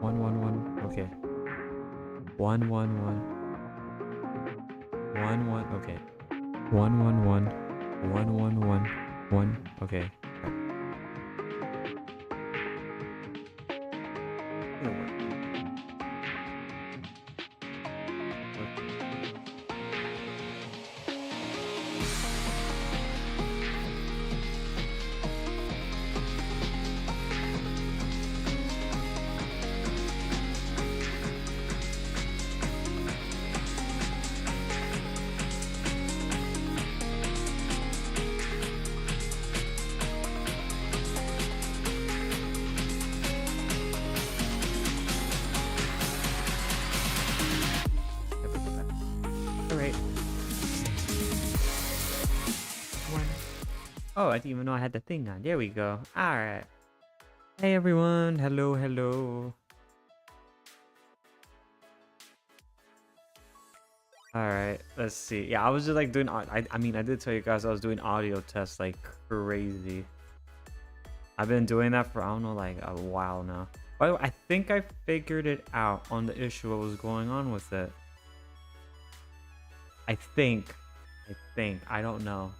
One, one, one. Okay. One, one, one. One, one. Okay. One, one, one. One, one, one. One. Okay. It'll work. Alright. One. Oh, I didn't even know I had the thing on. There we go. Alright. Hey everyone. Hello, hello. Alright, let's see. Yeah, I was just like doing I mean I did tell you guys I was doing audio tests like crazy. I've been doing that for I don't know like a while now. By the way, I think I figured it out on the issue what was going on with it. I think. I don't know.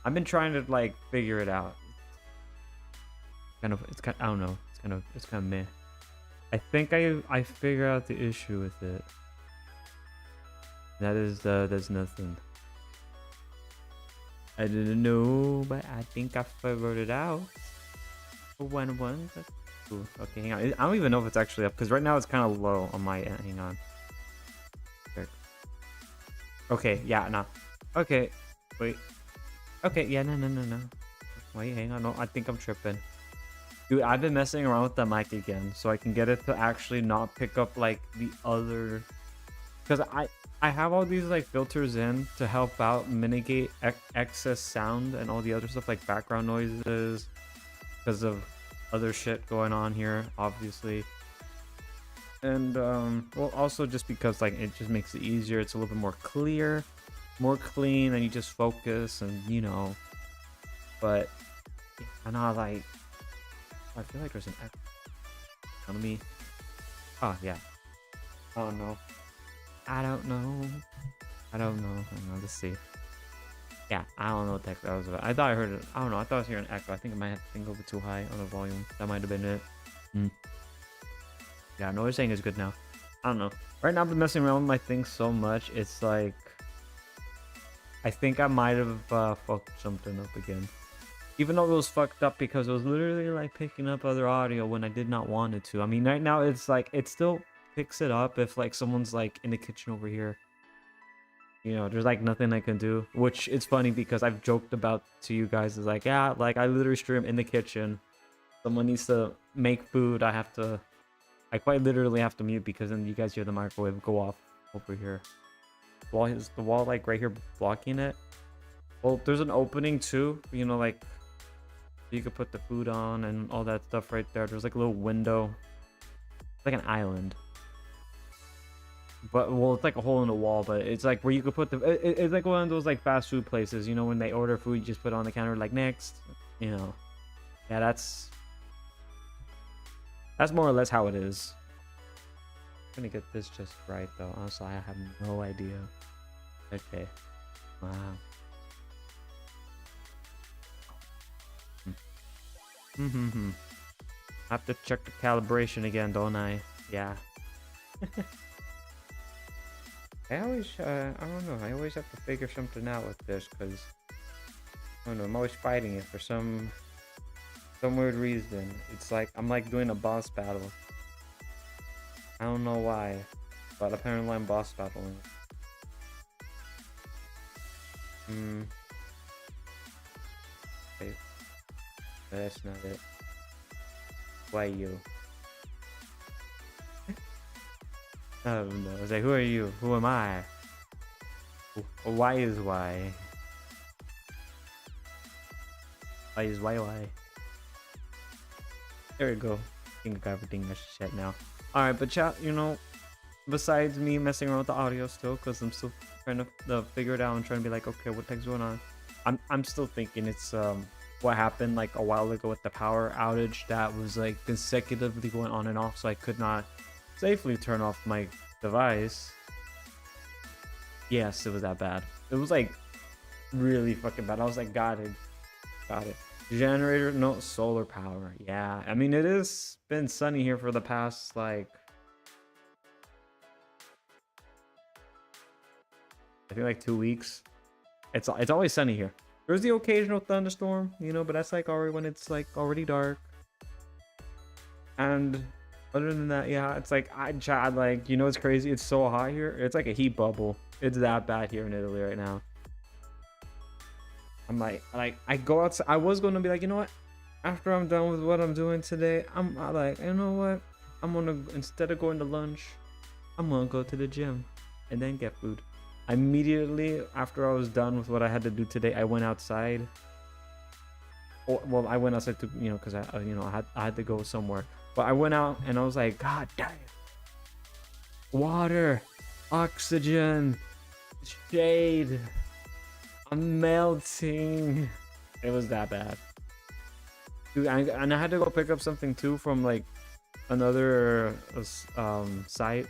I've been trying to like figure it out. I don't know. It's kind of meh. I think I figured out the issue with it. That's nothing. I didn't know, but I think I figured it out. One. That's cool. Okay, hang on. I don't even know if it's actually up because right now it's kind of low on my end. Hang on. Okay, yeah, no. Okay, wait. Okay, yeah, no. Wait, hang on. No, I think I'm tripping. Dude, I've been messing around with the mic again so I can get it to actually not pick up like the other, because I have all these like filters in to help out mitigate excess sound and all the other stuff like background noises because of other shit going on here, obviously. And well, also just because like it just makes it easier. It's a little bit more clear, more clean, and you just focus and you know. But I'm not like, I feel like there's an echo on me. Oh yeah. Oh no. I don't know. Hang on, let's see. Yeah, I don't know what the heck that was about. I thought I heard it. I don't know. I thought I was hearing an echo. I think I might have to think a little bit too high on the volume. That might have been it. Yeah, noise saying is good now. I don't know. Right now I've been messing around with my thing so much. It's like, I think I might have fucked something up again. Even though it was fucked up because it was literally like picking up other audio when I did not want it to. I mean, right now it's like, it still picks it up if like someone's like in the kitchen over here. You know, there's like nothing I can do, which it's funny because I've joked about to you guys is like, yeah, like I literally stream in the kitchen. Someone needs to make food. I quite literally have to mute because then you guys hear the microwave go off over here. Wall is the wall like right here blocking it. Well, there's an opening too, you know, like you could put the food on and all that stuff right there. There's like a little window. It's like an island. But well, it's like a hole in the wall, but it's like where you could put it's like one of those like fast food places, you know, when they order food, you just put it on the counter like next, you know. Yeah, that's more or less how it is. I'm gonna get this just right though. Honestly, I have no idea. Okay. Wow. I have to check the calibration again, don't I? Yeah. I always, I don't know. I always have to figure something out with this because I don't know. I'm always fighting it for some weird reason. It's like I'm like doing a boss battle. I don't know why, but apparently I'm boss battling. Okay. That's not it. Why you? Oh no. I was like, who are you? Who am I? Why is why? Why is why? There we go. I think I got everything I should now. Alright, but chat, you know, besides me messing around with the audio still, because I'm still trying to figure it out and trying to be like, okay, what the heck's going on? I'm still thinking it's well, what happened like a while ago with the power outage that was like consecutively going on and off, so I could not safely turn off my device. Yes, it was that bad. It was like really fucking bad. I was like, got it. Generator, no solar power. Yeah, I mean, it has been sunny here for the past like I think like 2 weeks. It's always sunny here. There's the occasional thunderstorm, you know, but that's like already when it's like already dark. And other than that, yeah, it's like Chad, like, you know, it's crazy. It's so hot here. It's like a heat bubble. It's that bad here in Italy right now. I'm like I go outside. I was gonna be like, you know what? After I'm done with what I'm doing today, I'm like, you know what? I'm gonna, instead of going to lunch, I'm gonna go to the gym and then get food. Immediately after I was done with what I had to do today, I went outside. Well, I went outside to, you know, because I had to go somewhere. But I went out and I was like, God damn, water, oxygen, shade. I'm melting. It was that bad. Dude, and I had to go pick up something too from like another site.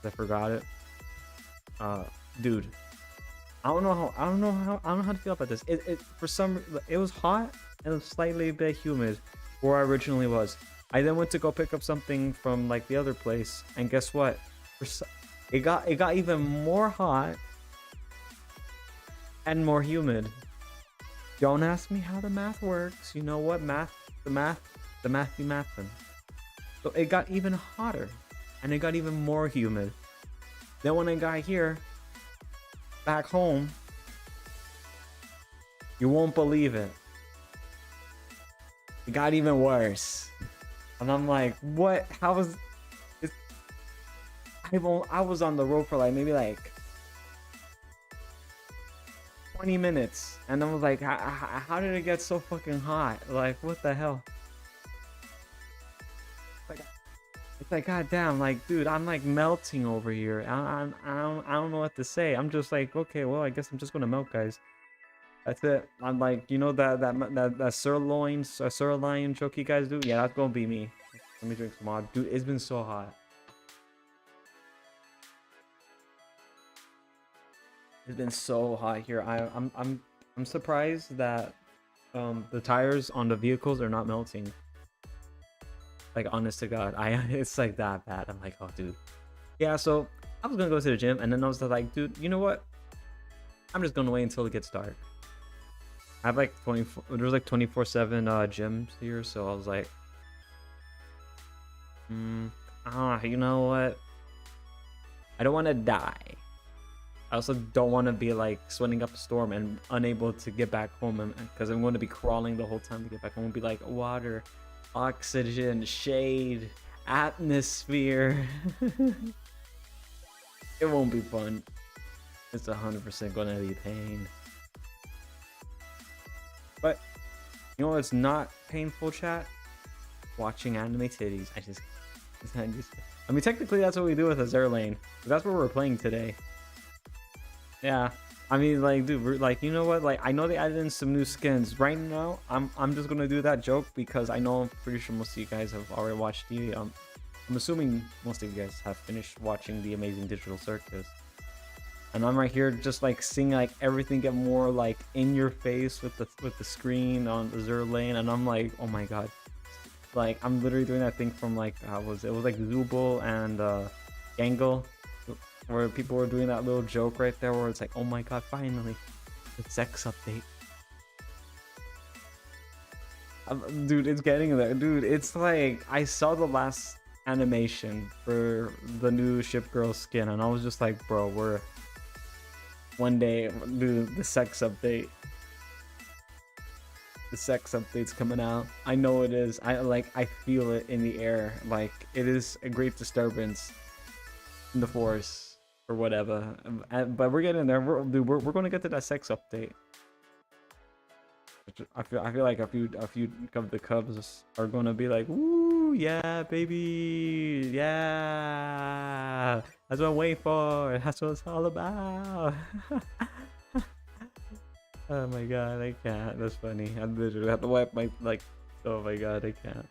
I forgot it. Dude, I don't know how to feel about this. It was hot and it was slightly a bit humid where I originally was. I then went to go pick up something from like the other place, and guess what? It got even more hot and more humid. Don't ask me how the math works. You know what? The math be mathin'. So it got even hotter and it got even more humid. Then when I got here, back home, you won't believe it. It got even worse. And I'm like, what? How was it? I was on the road for like maybe like 20 minutes. And I was like, how did it get so fucking hot? Like, what the hell? It's like, goddamn, like, dude, I'm like melting over here. I don't know what to say. I'm just like, okay, well, I guess I'm just gonna melt, guys. That's it. I'm like, you know that sirloin joke you guys do? Yeah, that's gonna be me. Let me drink some water, dude. It's been so hot. It's been so hot here. I'm surprised that the tires on the vehicles are not melting. Like, honest to God, it's like that bad. I'm like, oh, dude. Yeah, so I was gonna go to the gym, and then I was like, dude, you know what? I'm just gonna wait until it gets dark. I have like 24. There's like 24/7 gyms here, so I was like, you know what? I don't want to die. I also don't want to be like sweating up a storm and unable to get back home, because I'm going to be crawling the whole time to get back home. And be like, water, oxygen, shade, atmosphere. It won't be fun. It's 100% gonna be pain. But you know what's not painful, chat? Watching anime titties. I mean, technically that's what we do with Azure Lane. That's what we're playing today. Yeah. I mean, like, dude, we're like, you know what? Like, I know they added in some new skins. Right now, I'm just gonna do that joke because I know, I'm pretty sure most of you guys have already watched the I'm assuming most of you guys have finished watching the Amazing Digital Circus. And I'm right here just like seeing like everything get more like in your face with the screen on Azure Lane, and I'm like, oh my god. Like, I'm literally doing that thing from like it was like Zubul and Gangle, where people were doing that little joke right there where it's like, oh my god, finally the sex update. Dude, it's getting there. Dude, it's like, I saw the last animation for the new Ship Girl skin, and I was just like, bro, we're one day, dude, the sex update. The sex update's coming out. I know it is. I feel it in the air. Like, it is a great disturbance in the force or whatever. But we're getting there. We're going to get to that sex update. I feel like a few of the Cubs are going to be like, woo, yeah, baby, yeah. That's what I'm waiting for. That's what it's all about. Oh my god, I can't. That's funny. I literally have to wipe my like. Oh my god, I can't.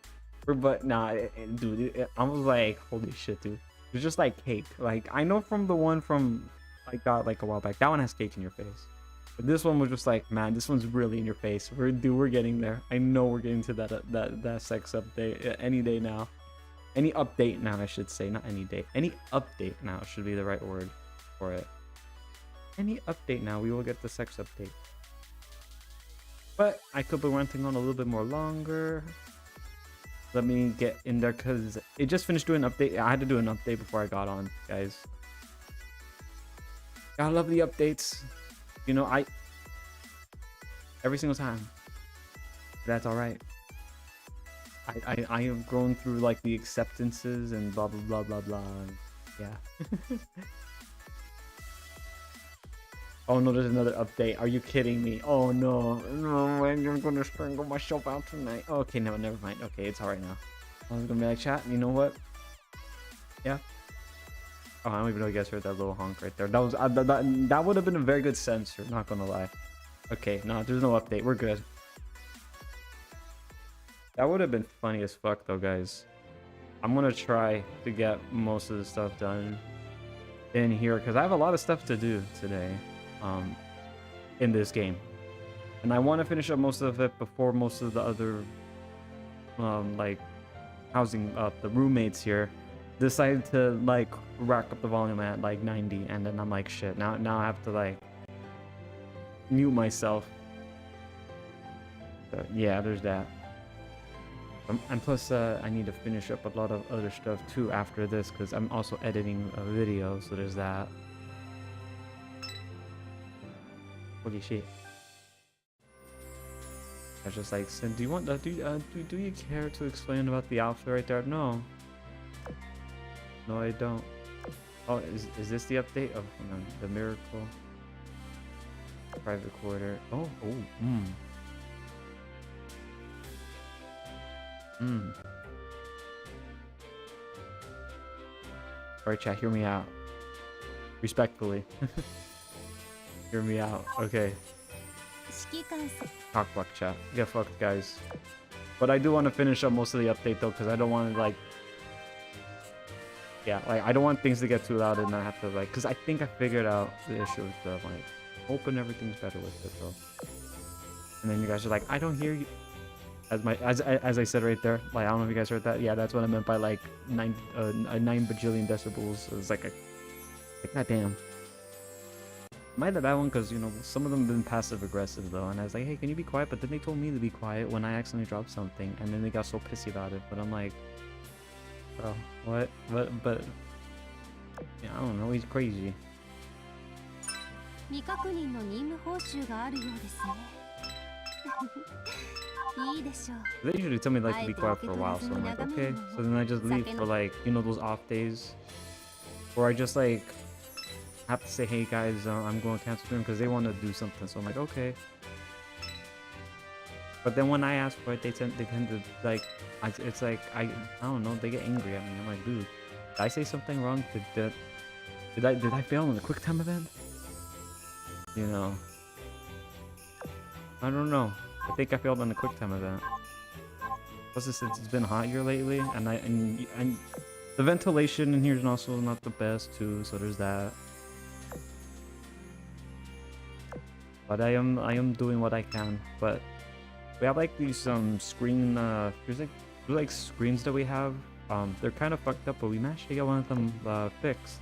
But nah, dude, I was like, holy shit, dude. It's just like cake. Like I know from the one from I got like a while back. That one has cake in your face. But this one was just like, man, this one's really in your face. We're getting there. I know we're getting to that sex update any day now. Any update now, I should say, not any day. Any update now should be the right word for it. Any update now, we will get the sex update. But I could be renting on a little bit more longer. Let me get in there because it just finished doing an update. I had to do an update before I got on, guys. Gotta love the updates. You know, every single time. That's all right. I have grown through like the acceptances and blah blah blah blah blah. Yeah. Oh no, there's another update. Are you kidding me? Oh no, no, I'm gonna strangle myself out tonight. Okay, no, never mind. Okay, it's alright now. I was gonna be like, chat. You know what? Yeah. Oh, I don't even know you guys heard that little honk right there. That was that would have been a very good censor. Not gonna lie. Okay, no, there's no update. We're good. That would have been funny as fuck though, guys. I'm gonna try to get most of the stuff done in here because I have a lot of stuff to do today in this game, and I want to finish up most of it before most of the other like housing the roommates here decided to like rack up the volume at like 90, and then I'm like, shit, now I have to like mute myself. But yeah, there's that. And plus, I need to finish up a lot of other stuff too after this because I'm also editing a video, so there's that. Holy shit! I was just like, Sin, do you want that? Do you care to explain about the outfit right there? No. No, I don't. Oh, is this the update of the miracle? Private quarter. Oh. Alright, chat, hear me out. Respectfully. Hear me out. Okay. Talk fuck, chat. Get fucked, guys. But I do want to finish up most of the update though, because I don't want to like... Yeah, like I don't want things to get too loud and I have to like... Because I think I figured out the issue with the like... Hoping everything's better with it though. And then you guys are like, I don't hear you. As I said right there, like I don't know if you guys heard that. Yeah, that's what I meant by like 9 bajillion decibels. It was like goddamn. Might have that one because you know some of them have been passive aggressive though, and I was like, hey, can you be quiet? But then they told me to be quiet when I accidentally dropped something, and then they got so pissy about it. But I'm like, bro, what? But yeah, I don't know. He's crazy. They usually tell me like to be quiet for a while, so I'm like, okay. So then I just leave for like, you know, those off days, or I just like have to say, hey guys, I'm going to cancel stream because they want to do something. So I'm like, okay. But then when I ask for it, they tend to like, it's like I don't know, they get angry at me. I'm like, dude, did I say something wrong? Did I fail in the quick time event? You know, I don't know. I think I failed on the quick time event. Plus, since it's been hot here lately, and the ventilation in here is also not the best too. So there's that. But I am doing what I can. But we have like these screen there's like screens that we have. They're kind of fucked up, but we managed to get one of them fixed.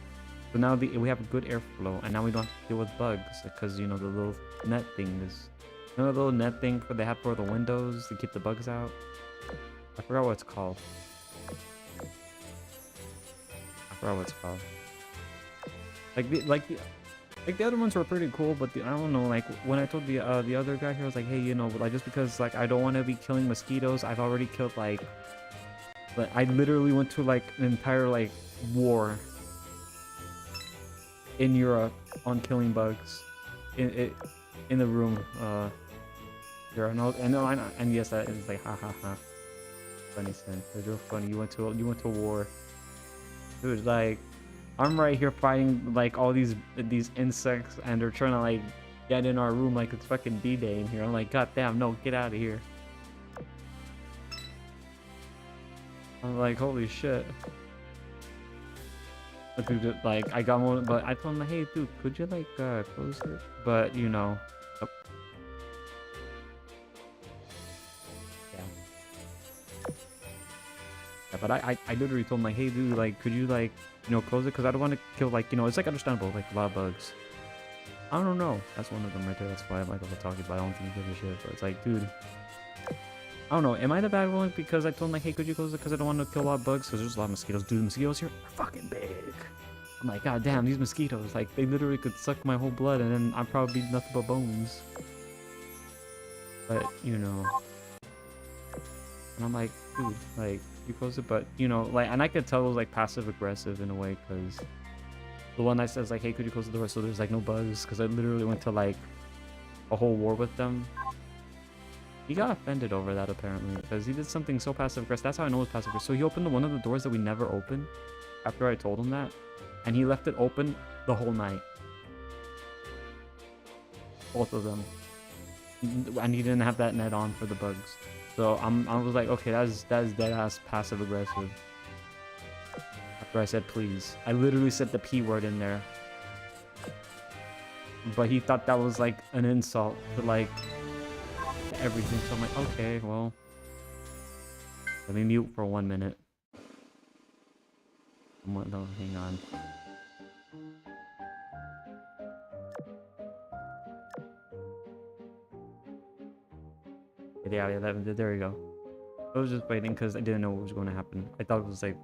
So now we have good airflow, and now we don't have to deal with bugs because you know the little net thing is. You know the little net thing they have for the windows to keep the bugs out? I forgot what it's called. Like the other ones were pretty cool, but I don't know. Like when I told the other guy here, I was like, hey, you know, like just because like I don't want to be killing mosquitoes, I've already killed like I literally went to like an entire like war in Europe on killing bugs in the room. And yes, that is like ha. Funny sense. It's real funny. You went to war, dude. Like, I'm right here fighting like all these insects, and they're trying to like get in our room like it's fucking D-Day in here. I'm like, god damn, no, get out of here. I'm like, holy shit. But dude, like, I got one, but I told him, hey, dude, could you, like, close it? But, you know. Oh. Yeah. Yeah, but I literally told him, like, hey, dude, like, could you, like, you know, close it? Because I don't want to kill, like, you know, it's, like, understandable, like, a lot of bugs. I don't know. That's one of them right there. That's why I'm, like, talking about. I don't think he gives a shit. But it's like, dude. I don't know. Am I the bad one because I told him, like, hey, could you close it? Because I don't want to kill a lot of bugs. Because there's a lot of mosquitoes. Dude, the mosquitoes here are fucking big. I'm like, god damn, these mosquitoes. Like, they literally could suck my whole blood. And then I'd probably be nothing but bones. But, you know. And I'm like, dude, like, you close it. But, you know, like, and I could tell it was, like, passive-aggressive in a way. Because the one that says, like, hey, could you close the door? So there's, like, no bugs. Because I literally went to, like, a whole war with them. He got offended over that, apparently, because he did something so passive-aggressive. That's how I know it was passive-aggressive. So he opened one of the doors that we never opened after I told him that. And he left it open the whole night. Both of them. And he didn't have that net on for the bugs. So I was like, okay, that is dead-ass passive-aggressive. After I said please. I literally said the P word in there. But he thought that was, like, an insult to, like, everything. So I'm like, okay, well, let me mute for 1 minute. No, hang on. Yeah, there we go. I was just waiting because I didn't know what was going to happen. I thought it was like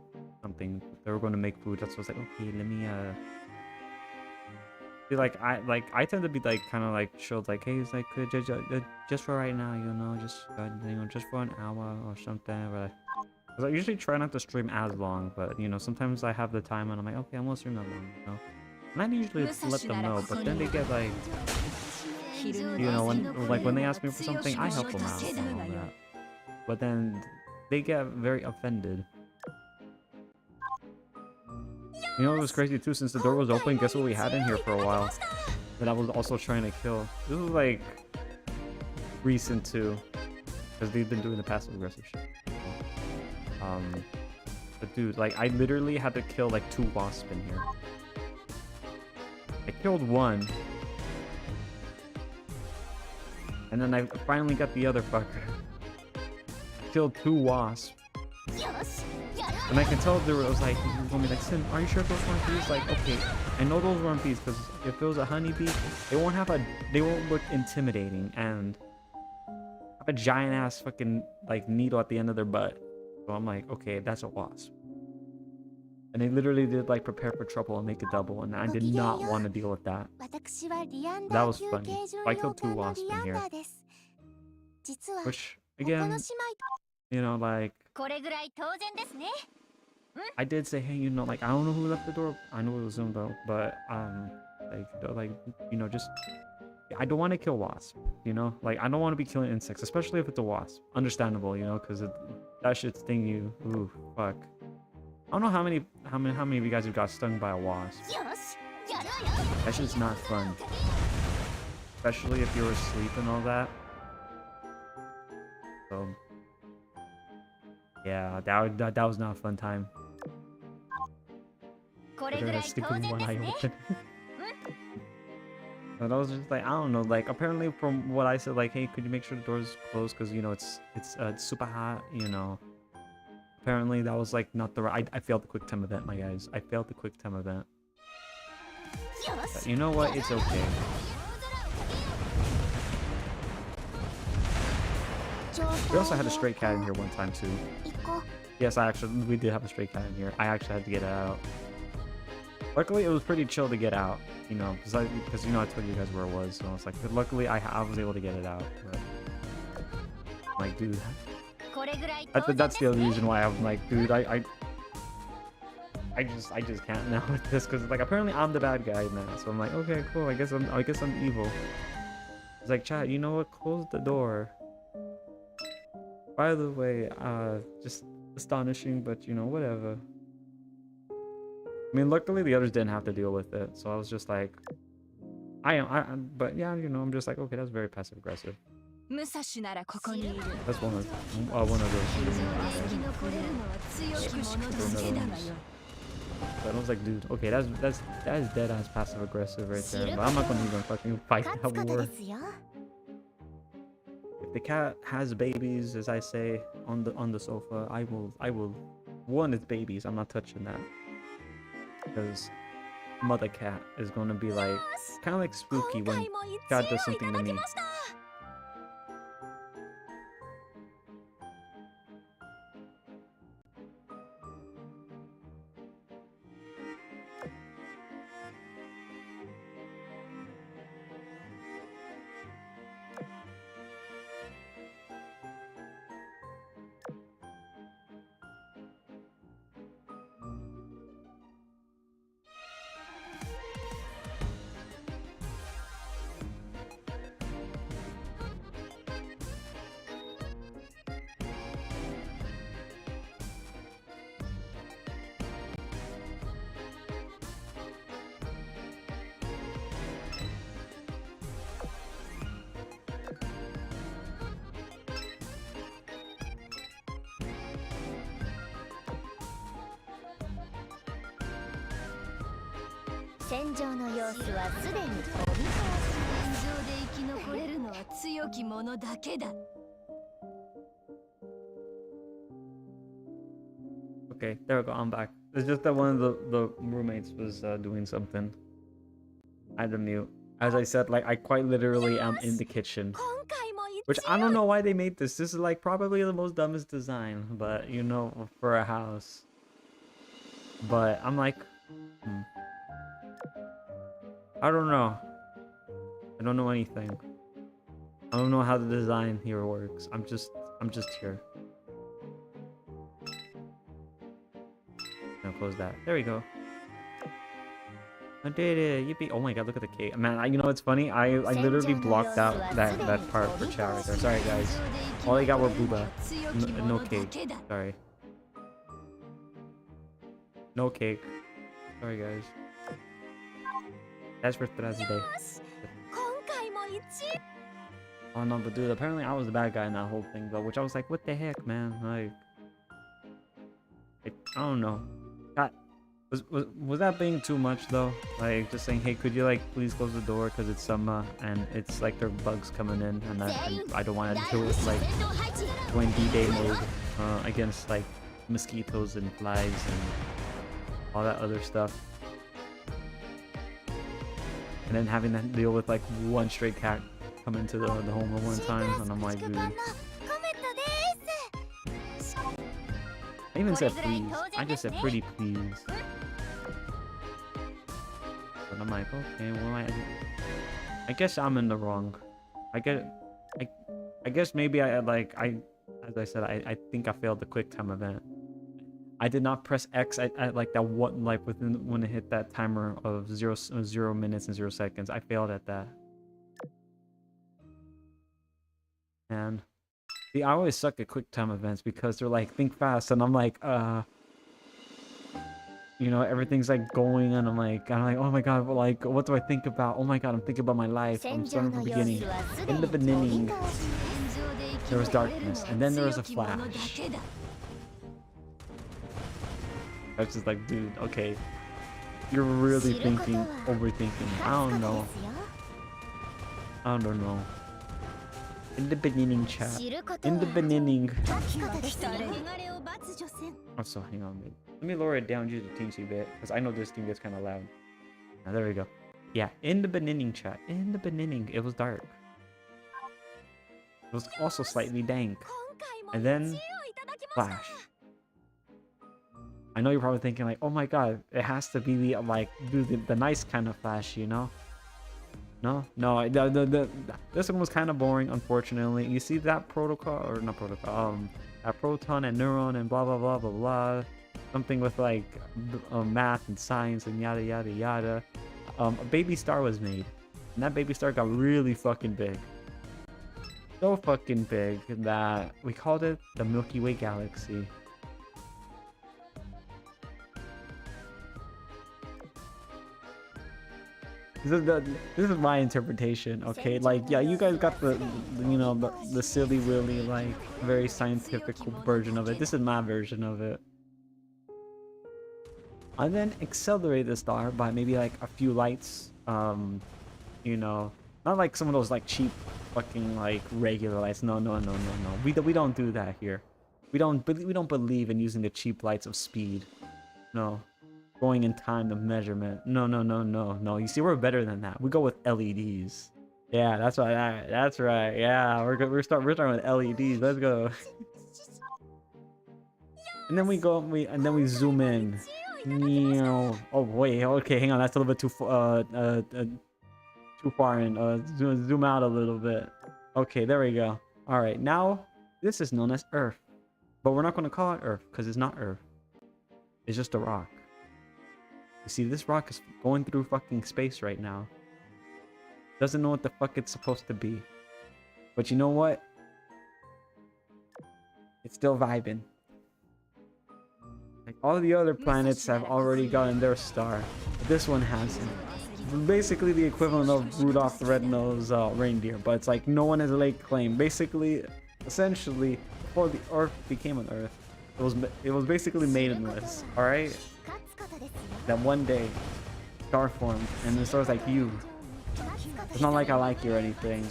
something they were going to make food. That's what I was like, okay, let me be like I tend to be like kind of like showed like, hey, it's like just for right now, you know, just you know, just for an hour or something. But because I usually try not to stream as long, but you know, sometimes I have the time and I'm like, okay, I'm gonna stream that long, you know. And I usually let them know, but then they get like, you know, when they ask me for something, I help them out and all that. But then they get very offended. You know, it was crazy too, since the door was open, guess what we had in here for a while? That I was also trying to kill. This was like recent too, because they've been doing the passive aggressive shit. But dude, like I literally had to kill like 2 wasps in here. I killed one. And then I finally got the other fucker. I killed 2 wasps. And I can tell there was like, he was going to be like, Sim, are you sure those weren't bees? Like, okay, I know those weren't bees because if it was a honeybee, they won't look intimidating and have a giant ass fucking like needle at the end of their butt. So I'm like, okay, that's a wasp. And they literally did like prepare for trouble and make a double, and I did not want to deal with that. That was funny. So I killed 2 wasps in here. Which, again, you know, like, I did say, hey, you know, like, I don't know who left the door. I know it was him though, but, like, you know, just, I don't want to kill wasps, you know? Like, I don't want to be killing insects, especially if it's a wasp. Understandable, you know, because that shit sting you. Ooh, fuck. I don't know how many of you guys have got stung by a wasp. That shit's not fun. Especially if you're asleep and all that. So, yeah, that was not a fun time. Sticking one eye open. And I was just like, I don't know, like apparently from what I said, like, hey, could you make sure the door's closed because you know it's super hot, you know. Apparently that was like not the right. I failed the quick time event, my guys. I failed the quick time event. But you know what? It's okay. We also had a stray cat in here one time too. Yes, we did have a stray cat in here. I actually had to get it out. Luckily, it was pretty chill to get out, you know, because you know I told you guys where it was, so it's like luckily I was able to get it out. But, like, dude, that's the other reason why I'm like, dude, I just can't now with this because like apparently I'm the bad guy now, so I'm like, okay, cool, I guess I'm evil. It's like, chat, you know what? Close the door. By the way, just astonishing, but you know, whatever. I mean, luckily the others didn't have to deal with it, so I was just like, But yeah, you know, I'm just like, okay, that's very passive aggressive. That's one of those. But I was like, dude, okay, that's dead ass passive aggressive right there. But I'm not gonna even fucking fight that war. If the cat has babies, as I say on the sofa, I will warn its babies. I'm not touching that because mother cat is gonna be like kind of like spooky when God does something to me. Okay, there we go. I'm back. It's just that one of the roommates was doing something. I had to mute. As I said, like I quite literally am in the kitchen, which I don't know why they made this. This is like probably the most dumbest design, but you know, for a house. But I'm like, I don't know. I don't know anything. I don't know how the design here works. I'm just here. Now close that. There we go. I did it. Yippee. Oh my god, look at the cake. Man, you know what's funny? I literally blocked out that part for chat right there. Sorry guys. All I got were booba. No cake. Sorry. No cake. Sorry guys. That's for Thursday. Oh no, but dude, apparently I was the bad guy in that whole thing though, which I was like, what the heck, man? Like I don't know. God, was that being too much though? Like just saying, hey, could you like please close the door because it's summer and it's like there are bugs coming in and I don't want to do it like going D-Day mode against like mosquitoes and flies and all that other stuff. And then having to deal with like one stray cat come into the home at one time, and I'm like, dude. I even said please. I just said pretty please. But I'm like, okay, well, I guess I'm in the wrong. I guess maybe as I said, I think I failed the quick time event. I did not press X at like that one, like within when it hit that timer of 0 minutes and 0 seconds. I failed at that. And see, I always suck at quick time events because they're like think fast, and I'm like, you know, everything's like going, and I'm like, oh my god, like what do I think about? Oh my god, I'm thinking about my life. I'm starting from the beginning. In the beginning, there was darkness, and then there was a flash. I was just like, dude, okay, you're really overthinking. I don't know. In the beginning, chat. In the beginning. Also, hang on, babe. Let me lower it down just a teensy bit, because I know this thing gets kind of loud. Now, there we go. Yeah, in the beginning, chat. In the beginning, it was dark. It was also slightly dank. And then, flash. I know you're probably thinking like, oh my god, it has to be the like, dude, the nice kind of flash, you know? No, this one was kind of boring, unfortunately. You see that protocol, or not protocol, that proton and neuron and blah blah blah blah blah, something with like math and science and yada yada yada. A baby star was made, and that baby star got really fucking big. So fucking big that we called it the Milky Way galaxy. This is my interpretation, okay? Like, yeah, you guys got you know, the silly willy, like, very scientific version of it. This is my version of it. And then accelerate the star by maybe like a few lights. You know, not like some of those like cheap fucking like regular lights. No. We don't do that here. We don't believe in using the cheap lights of speed. No. Going in time to measurement. No. You see, we're better than that. We go with LEDs. Yeah, that's right. That's right. Yeah, we're starting with LEDs. Let's go. And then we zoom in. Oh wait, okay, hang on. That's a little bit too far in. Zoom out a little bit. Okay, there we go. All right, now this is known as Earth, but we're not going to call it Earth because it's not Earth. It's just a rock. You see, this rock is going through fucking space right now. Doesn't know what the fuck it's supposed to be. But you know what? It's still vibing. Like all the other planets have already gotten their star, but this one hasn't. Basically the equivalent of Rudolph the Red-Nosed Reindeer, but it's like no one has laid claim. Basically, essentially, before the Earth became an Earth, it was basically maidenless. All right. That one day, star formed, and the star's like, you. It's not like I like you or anything.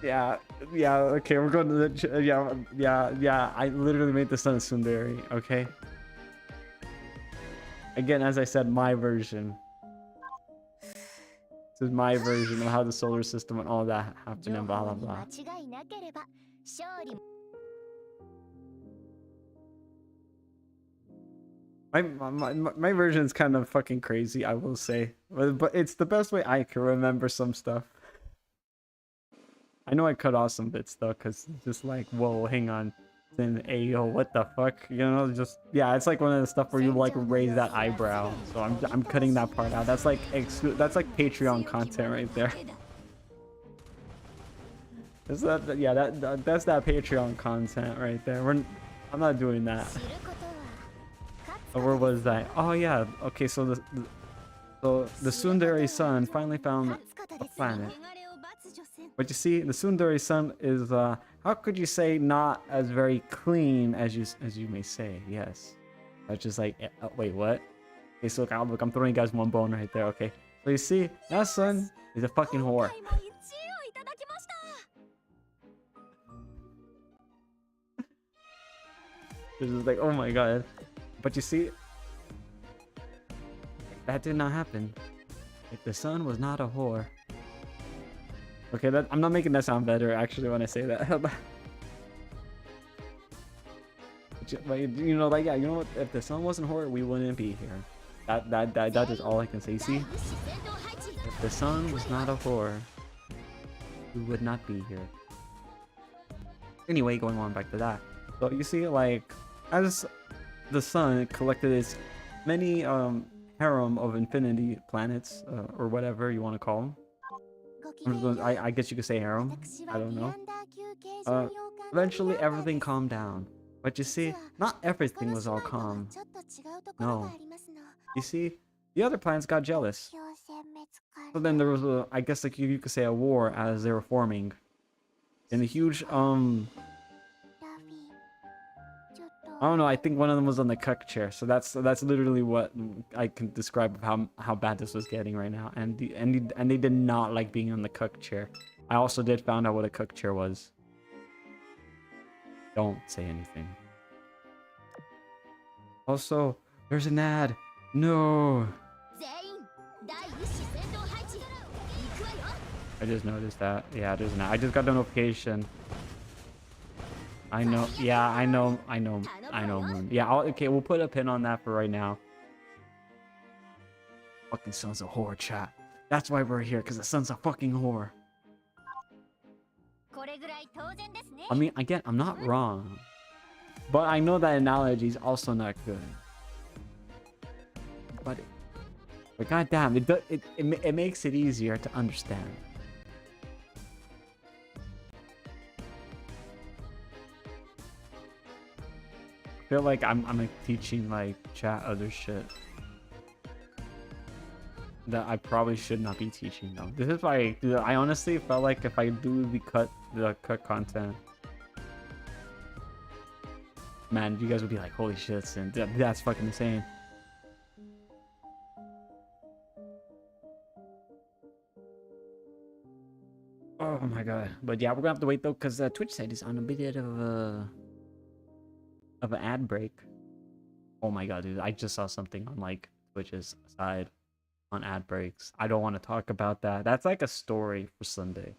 Yeah, okay, we're going to the... Yeah, I literally made the sun a tsundere, okay? Again, as I said, my version. This is my version of how the solar system and all that happened and blah, blah, blah. My version is kind of fucking crazy, I will say. But it's the best way I can remember some stuff. I know I cut off some bits though, because it's just like, whoa, hang on. Then, hey, yo, what the fuck? You know, just, yeah, it's like one of the stuff where you like raise that eyebrow. So I'm cutting that part out. That's like Patreon content right there. Is that, yeah, that's that Patreon content right there. I'm not doing that. Oh, where was that? Oh yeah, okay, so the tsundere sun finally found a planet. But you see, the tsundere sun is how could you say not as very clean as you may say? Yes, that's just like wait, what? Okay, so look, I'm throwing you guys one bone right there. Okay, so you see, that sun is a fucking whore. This is like, oh my god. But you see, that did not happen. If the sun was not a whore. Okay, I'm not making that sound better actually when I say that. But you know, like, yeah, you know what? If the sun wasn't whore, we wouldn't be here. That is all I can say. You see, if the sun was not a whore, we would not be here. Anyway, going on back to that. So you see, like, as the sun collected its many harem of infinity planets, or whatever you want to call them. I guess you could say harem. I don't know. Eventually, everything calmed down. But you see, not everything was all calm. No. You see, the other planets got jealous. So then there was I guess like you could say a war as they were forming. And a huge, I don't know, I think one of them was on the cuck chair. So that's literally what I can describe of how bad this was getting right now. And they did not like being on the cuck chair. I also did find out what a cuck chair was. Don't say anything. Also, there's an ad. No. I just noticed that. Yeah, there's an ad. I just got a notification. I know. Yeah, I know, Moon. Yeah, okay, we'll put a pin on that for right now. Fucking sun's a whore, chat. That's why we're here, because the sun's a fucking whore. I mean, again, I'm not wrong. But I know that analogy is also not good. But goddamn, it makes it easier to understand. feel like I'm like teaching like chat other shit that I probably should not be teaching them. This is why, dude, I honestly felt like if I do the cut content, man, you guys would be like, holy shit, and that's fucking insane. Oh my god. But yeah, we're gonna have to wait though, because Twitch side is on a bit of an ad break. Oh my god, dude, I just saw something on like Twitch's side on ad breaks. I don't want to talk about that. That's like a story for Sunday.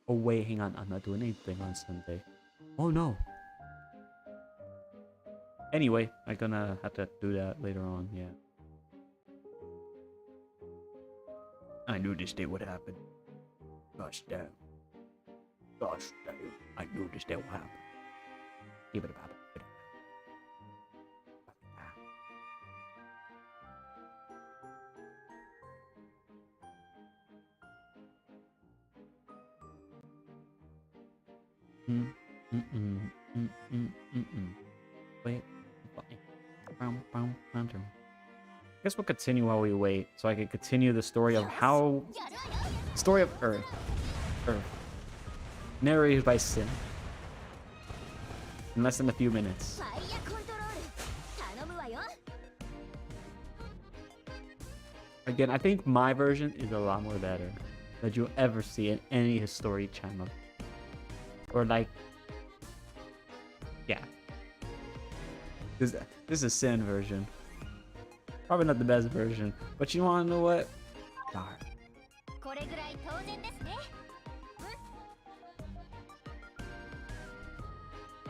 Oh wait, hang on, I'm not doing anything on Sunday. Oh no. Anyway, I'm gonna have to do that later on, yeah. I knew this day would happen. Gosh damn. Gosh damn. I knew this day would happen. Give it a pop. Wait. Guess we'll continue while we wait, so I can continue the story of story of Earth. Narrated by Sin. In less than a few minutes. Again, I think my version is a lot more better that you'll ever see in any history channel. Or like, yeah. This is Sin version. Probably not the best version, but you wanna know what? Darn.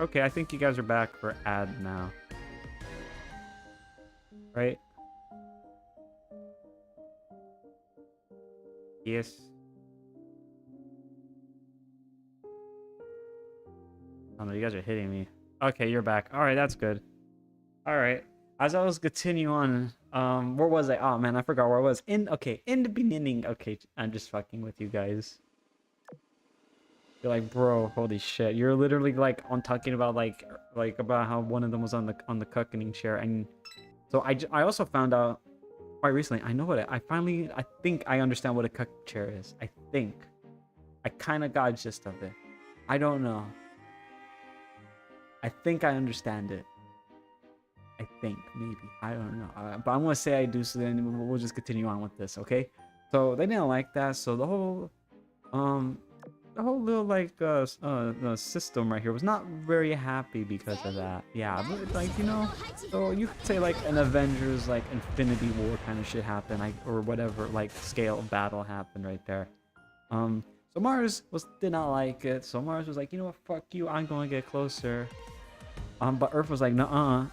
Okay, I think you guys are back for ad now. Right? Yes. Oh no, you guys are hitting me. Okay, you're back. Alright, that's good. Alright. As I was continuing on, where was I? Oh man, I forgot where I was. In the beginning. Okay, I'm just fucking with you guys. You're like, bro, holy shit. You're literally like on talking about like about how one of them was on the cucking chair, and so I also found out quite recently. I know what I think I understand what a cuck chair is. I think I kind of got a gist of it. I don't know. I think I understand it. I think maybe I don't know, but I'm gonna say I do. So then we'll just continue on with this, okay? So they didn't like that. So the whole little like system right here was not very happy because of that. Yeah, but like, you know, so you could say like an Avengers like Infinity War kind of shit happened, like, or whatever, like scale of battle happened right there. So Mars did not like it. So Mars was like, you know what, fuck you, I'm gonna get closer. But Earth was like, nuh-uh.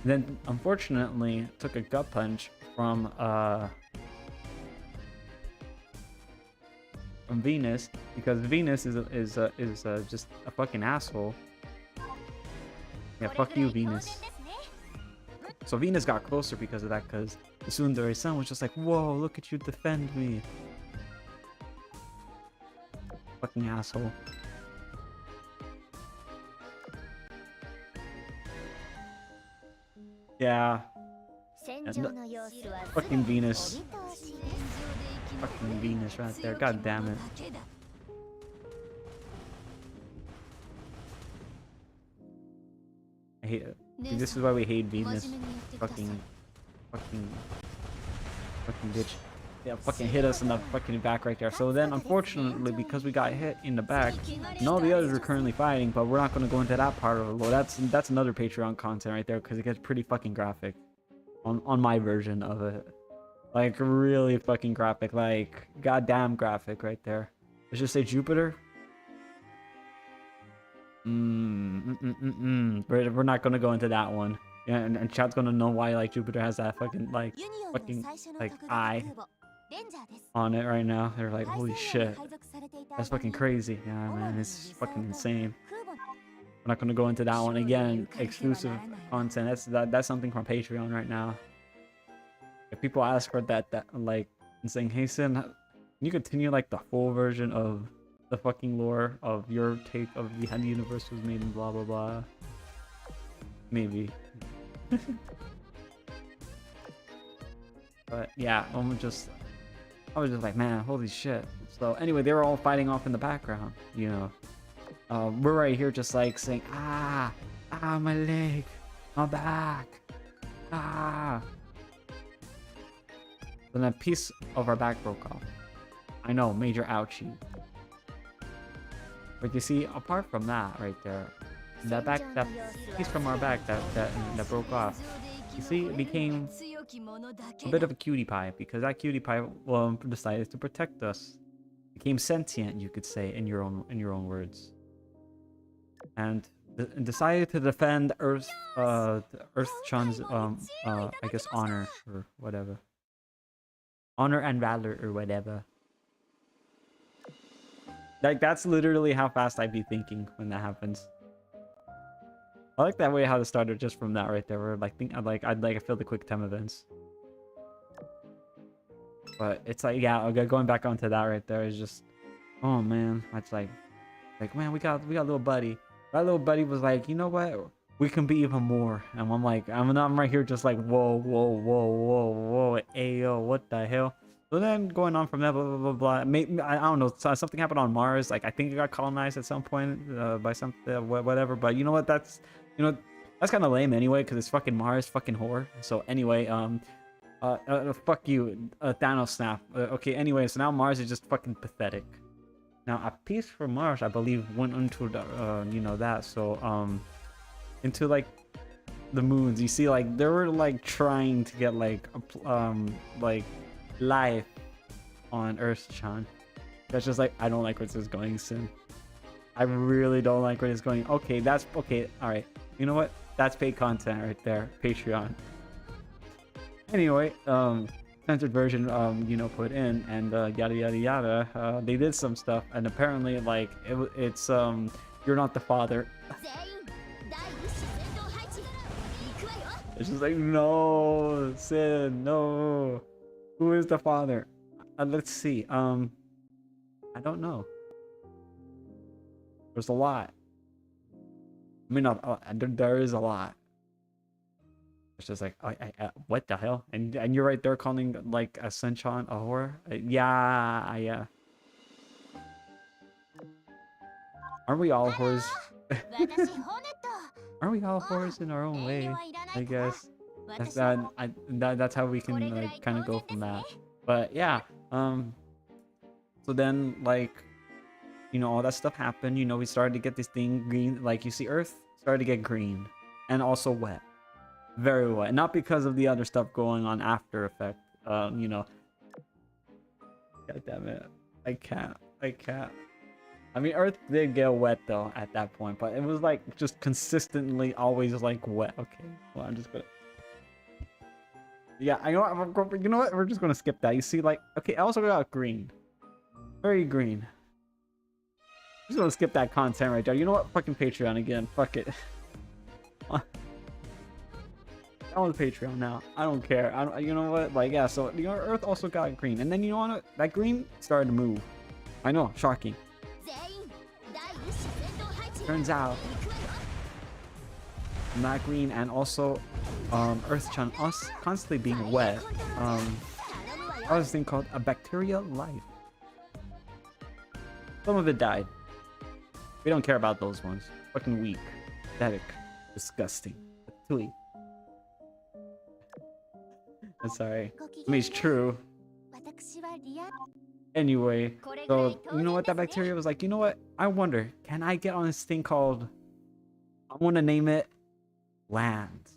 Then unfortunately took a gut punch from Venus, because Venus is just a fucking asshole. Yeah, fuck you, Venus. So Venus got closer because of that, because the Tsundere Sun was just like, whoa, look at you defend me. Fucking asshole. Yeah. Fucking Venus. Fucking Venus right there. God damn it. I hate it. See, this is why we hate Venus. Fucking bitch. Yeah, fucking hit us in the fucking back right there. So then, unfortunately, because we got hit in the back, and all the others are currently fighting, but we're not going to go into that part of the lore. That's another Patreon content right there, because it gets pretty fucking graphic on my version of it. Like, really fucking graphic. Like, goddamn graphic right there. Let's just say Jupiter. We're not going to go into that one. Yeah, and chat's going to know why, like, Jupiter has that fucking eye on it right now. They're like, holy shit, that's fucking crazy. Yeah, man, it's fucking insane. We're not gonna go into that one again. Exclusive content. That's something from Patreon right now. If people ask for that like, and saying, hey Sin, can you continue like the full version of the fucking lore of your take of how the universe was made and blah blah blah. Maybe. But yeah, I was just like, man, holy shit. So anyway, they were all fighting off in the background, you know. We're right here just like saying, ah, my leg, my back, ah. Then a piece of our back broke off. I know, major ouchie. But you see, apart from that right there, that piece from our back that broke off, you see, it became a bit of a cutie pie because that cutie pie decided to protect us. Became sentient, you could say, in your own words, and decided to defend Earth-chan's I guess honor or whatever, honor and valor or whatever. Like that's literally how fast I'd be thinking when that happens. I like that way how it started just from that right there. Where like I feel the quick time events. But it's like, yeah, okay, going back onto that right there is just, oh man, it's like man, we got little buddy. That little buddy was like, you know what? We can be even more. And I'm like, I'm right here just like, whoa, ayo, what the hell? So then going on from that, blah, blah, blah, blah. Maybe, I don't know, something happened on Mars. Like, I think it got colonized at some point by something, whatever. But you know what? That's kind of lame anyway, because it's fucking Mars, fucking whore. So anyway, fuck you, Thanos snap. Okay, anyway, so now Mars is just fucking pathetic. Now, a piece from Mars, I believe, went into the, that. So, into, like, the moons. You see, like, they were, like, trying to get, like, life on Earth-chan. That's just, like, I don't like where this is going, Sin. I really don't like where it's going. Okay, okay, alright. You know what? That's paid content right there. Patreon. Anyway, censored version, put in, and yada yada yada. They did some stuff, and apparently, like, it's you're not the father. It's just like, no, Sin, no. Who is the father? Let's see. I don't know. There's a lot. I mean, there is a lot. It's just like, what the hell? And you're right there calling like a Senchan a whore? Yeah. Aren't we all whores? Aren't we all whores in our own way? I guess that's how we can like kind of go from that. But yeah, so then like, all that stuff happened. We started to get this thing green. Like you see, Earth started to get green and also wet. Very wet, not because of the other stuff going on after effect. God damn it, I can't. I mean, Earth did get wet though at that point, but it was like just consistently always like wet. Okay, well, I'm just gonna. Yeah, I know. You know what? We're just gonna skip that. You see, like, okay, I also got green, very green. I'm just gonna skip that content right there. You know what? Fucking Patreon again. Fuck it. I want Patreon now. I don't care. You know what? Like, yeah. So Earth also got green, and then you know what? That green started to move. I know, shocking. Turns out, not green, and also, Earth-chan us constantly being wet. There was this thing called a bacteria life. Some of it died. We don't care about those ones. Fucking weak, pathetic, disgusting, tweet. I'm sorry. I mean, it's true. Anyway, so you know what? That bacteria was like, you know what? I wonder, can I get on this thing called, I want to name it land.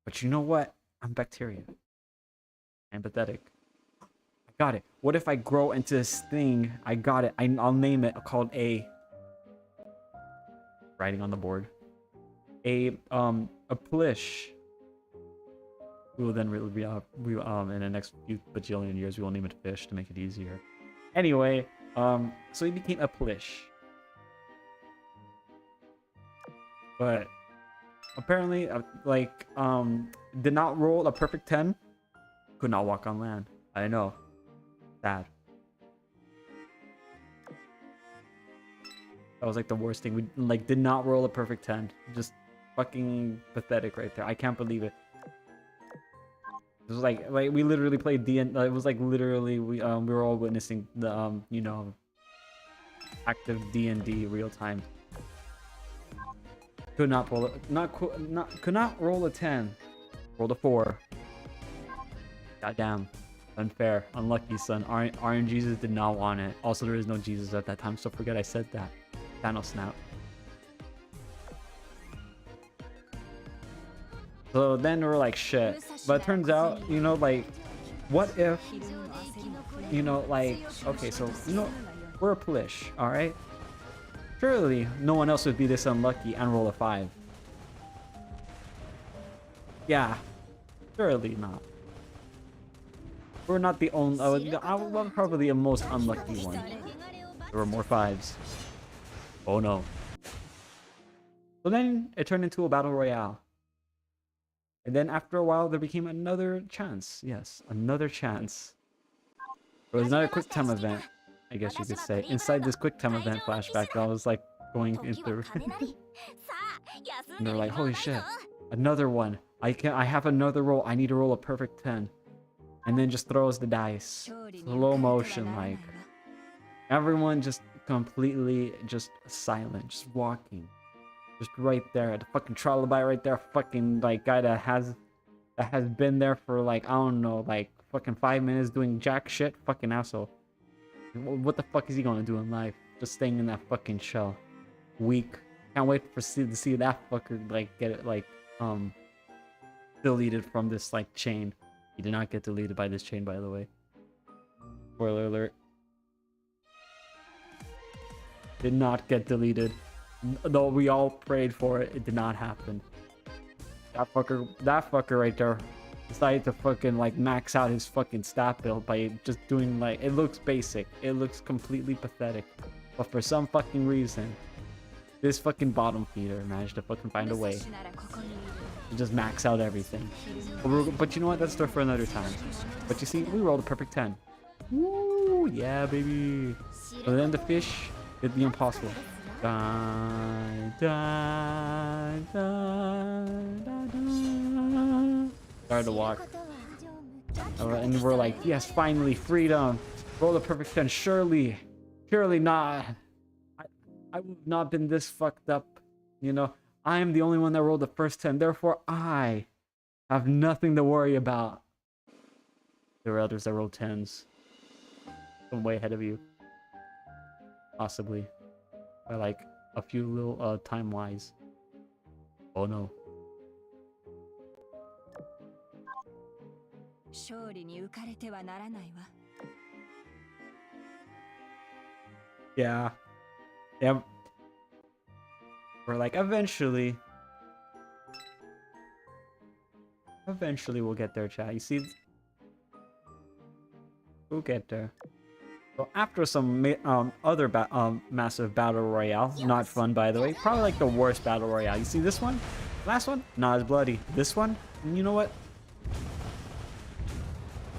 But you know what? I'm bacteria. I'm pathetic. I got it. What if I grow into this thing? I got it. I'll name it called a, writing on the board, a plish. We will then in the next few bajillion years we will name it fish to make it easier. Anyway, so he became a plish. But apparently, did not roll a perfect 10. Could not walk on land. I know. Sad. That was like the worst thing. We like did not roll a perfect 10. Just fucking pathetic right there. I can't believe it. It was like we literally played D&D. It was like literally we were all witnessing the you know, active D&D real time. Could not roll could not roll a 10. Rolled a 4. Goddamn. Unfair. Unlucky, son. Iron Jesus did not want it. Also, there is no Jesus at that time, so forget I said that. Thanos snap. So then we're like, shit. But it turns out, you know, like, what if, you know, like, okay, so, you know, we're a Polish, alright? Surely no one else would be this unlucky and roll a 5. Yeah, surely not. We're not the only, I'm probably the most unlucky one. There were more 5s. Oh no. So then it turned into a battle royale. And then after a while, there became another chance. Yes, another chance. It was another quick time event, I guess you could say. Inside this quick time event flashback, I was like going into and they're like, holy shit, another one. I have another roll. I need to roll a perfect 10. And then just throws the dice. Slow motion, like. Everyone just completely just silent, just walking. Just right there, the fucking trilobite right there, fucking like guy that has been there for like, I don't know, like fucking 5 minutes doing jack shit, fucking asshole. What the fuck is he gonna do in life? Just staying in that fucking shell. Weak. Can't wait to see that fucker like get it like deleted from this like chain. He did not get deleted by this chain, by the way. Spoiler alert. Did not get deleted. Though we all prayed for it, it did not happen. That fucker right there decided to fucking like max out his fucking stat build by just doing like, it looks basic. It looks completely pathetic. But for some fucking reason, this fucking bottom feeder managed to fucking find a way to just max out everything. But you know what? That's story for another time. But you see, we rolled a perfect 10. Woo! Yeah, baby. But then the fish did the impossible. Die, die, die, die, die. Started to walk. And we're like, yes, finally, freedom. Roll the perfect 10. Surely not. I would have not been this fucked up. You know, I am the only one that rolled the first 10. Therefore, I have nothing to worry about. There were others that rolled 10s. I'm way ahead of you. Possibly. By like a few little time-wise. Oh no. Yeah. Yeah. We're like, eventually we'll get there, chat. You see? We'll get there. So after some other massive battle royale, not fun by the way, probably like the worst battle royale. You see this one? Last one? Not as bloody. This one? You know what?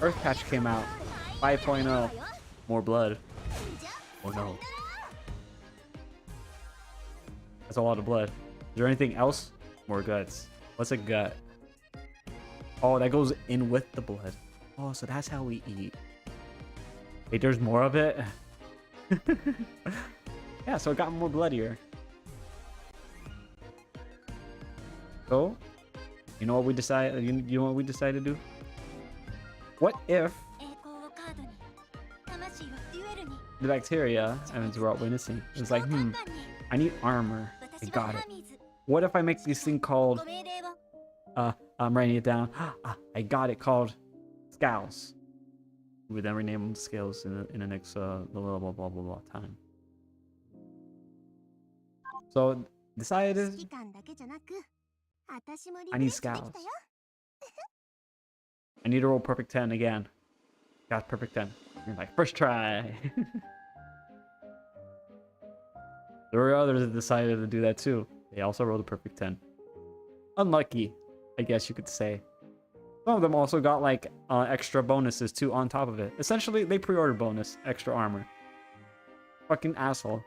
Earth Patch came out. 5.0. More blood. Oh no. That's a lot of blood. Is there anything else? More guts. What's a gut? Oh, that goes in with the blood. Oh, so that's how we eat. Wait, there's more of it? Yeah, so it got more bloodier. So, you know what we decided? You know what we decided to do? What if the bacteria, and we're all witnessing, it's like, I need armor. I got it. What if I make this thing called, I'm writing it down. I got it, called Scowls. We then rename them Scales in the next blah blah blah blah blah time. So decided I need Scowls. I need to roll perfect 10 again. Got perfect 10. You're like, first try. There were others that decided to do that too. They also rolled a perfect 10. Unlucky, I guess you could say. Some of them also got like extra bonuses too on top of it. Essentially, they pre-ordered bonus, extra armor. Fucking asshole.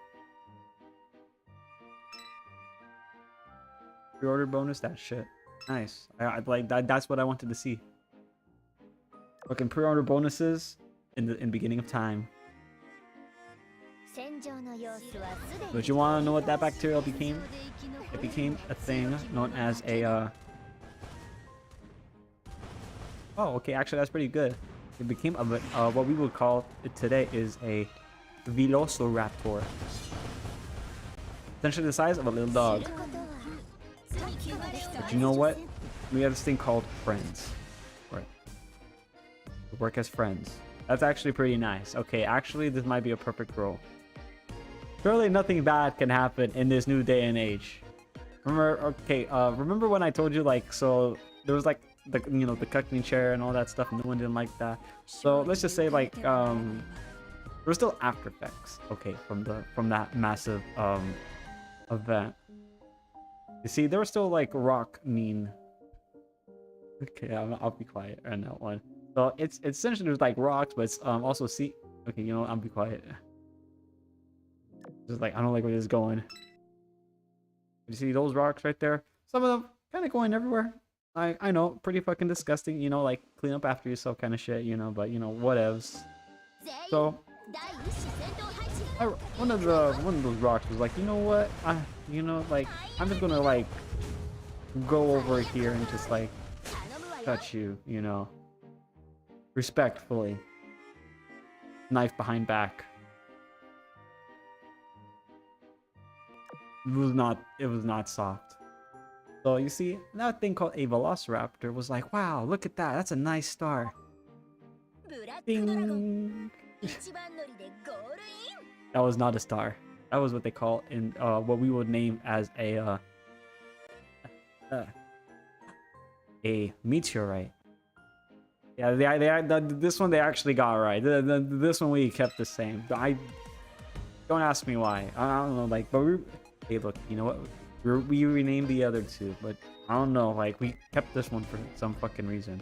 Pre-order bonus, that shit. Nice. I like that. That's what I wanted to see. Fucking pre-order bonuses in the beginning of time. But you want to know what that bacterial became? It became a thing known as a oh, okay, actually that's pretty good. It became a what we would call it today is a velociraptor. Essentially the size of a little dog. But you know what? We have this thing called friends. Right. We work as friends. That's actually pretty nice. Okay, actually this might be a perfect role. Surely nothing bad can happen in this new day and age. Remember, okay, remember when I told you, like, so there was like the, you know, the cucking chair and all that stuff, and no one didn't like that. So let's just say, like, there were still after effects, okay, from that massive event. You see, there was still like rock mean. Okay, I'll be quiet on that one. So it's essentially there's like rocks, but it's also see. Okay, you know what? I'll be quiet. Just like I don't like where this is going. You see those rocks right there? Some of them kind of going everywhere. I know, pretty fucking disgusting. You know, like clean up after yourself kind of shit. You know, but you know whatevs. So one of those rocks was like, you know what? You know, like I'm just gonna like go over here and just like touch you. You know, respectfully. Knife behind back. It was not soft. So you see, that thing called a velociraptor was like, wow, look at that. That's a nice star. Ding. That was not a star. That was what they call in what we would name as a meteorite. Yeah, this one they actually got right. This one we kept the same. Don't ask me why. I don't know, like, but hey, look, you know what? We renamed the other two, but I don't know, like, we kept this one for some fucking reason.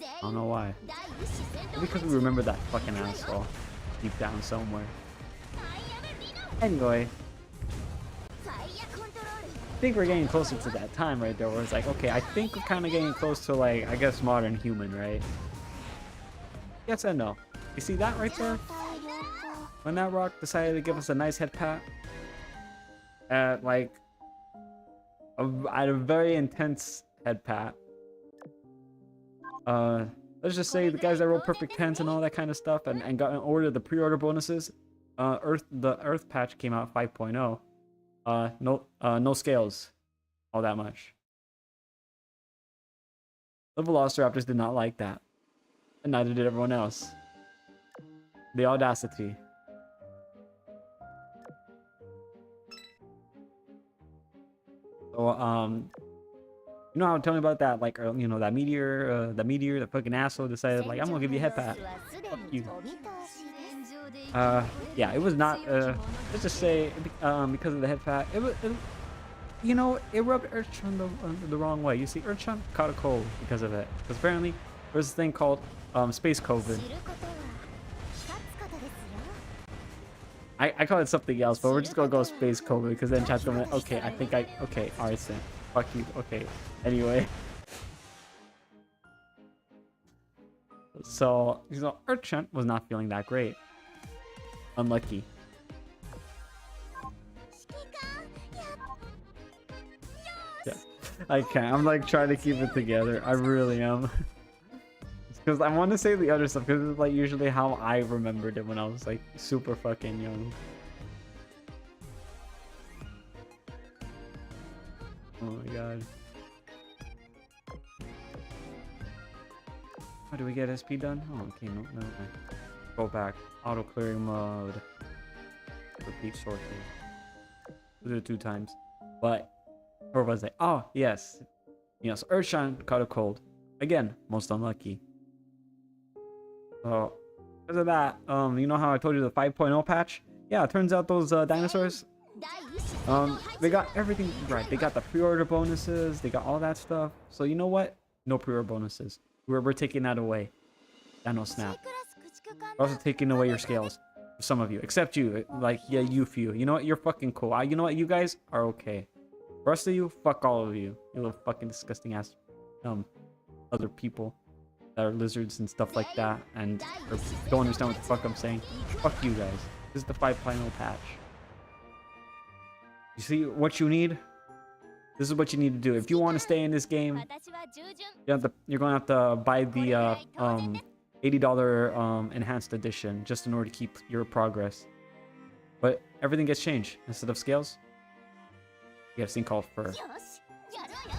I don't know why. Maybe because we remember that fucking asshole deep down somewhere. Anyway. I think we're getting closer to that time right there where it's like, okay, I think we're kind of getting close to, like, I guess modern human, right? Yes and no. You see that right there? When that rock decided to give us a nice head pat at like at a very intense head pat. Let's just say the guys that rolled perfect tens and all that kind of stuff and got an order the pre-order bonuses. The Earth patch came out 5.0. No scales, all that much. The Velociraptors did not like that, and neither did everyone else. The audacity. So, you know how tell me about that, like, you know, that meteor, the fucking asshole decided, like, I'm gonna give you a head pat. Fuck you. Yeah, it was not, let's just say, because of the head pat, you know, it rubbed Urchan the wrong way. You see, Urchan caught a cold because of it. Because apparently, there's this thing called, space COVID. I call it something else, but we're just gonna go space COVID because then chat's gonna be like, okay, okay, alright, then. Fuck you, okay. Anyway. So, you know, Urchan was not feeling that great. Unlucky. Yeah, I can't. I'm like trying to keep it together. I really am. Because I want to say the other stuff, because it's like usually how I remembered it when I was like super fucking young. Oh my god. How do we get SP done? Oh, okay, no. Go back. Auto clearing mode. Repeat sorting. We'll do it 2 times. But, where was I? Oh, yes. You know, so Earthshine caught a cold. Again, most unlucky. So, because of that, you know how I told you the 5.0 patch? Yeah, it turns out those dinosaurs, they got everything right. They got the pre-order bonuses, they got all that stuff. So you know what? No pre-order bonuses. We're taking that away. Dino snap. We're also taking away your scales. Some of you, except you, like, yeah, you few. You know what? You're fucking cool. You know what? You guys are okay. Rest of you, fuck all of you. You little fucking disgusting ass other people that are lizards and stuff like that and don't understand what the fuck I'm saying. Fuck you guys. This is the 5.0 patch. You see what you need? This is what you need to do. If you want to stay in this game, you're going to have to buy the $80 enhanced edition just in order to keep your progress. But everything gets changed. Instead of scales, you have this thing called fur.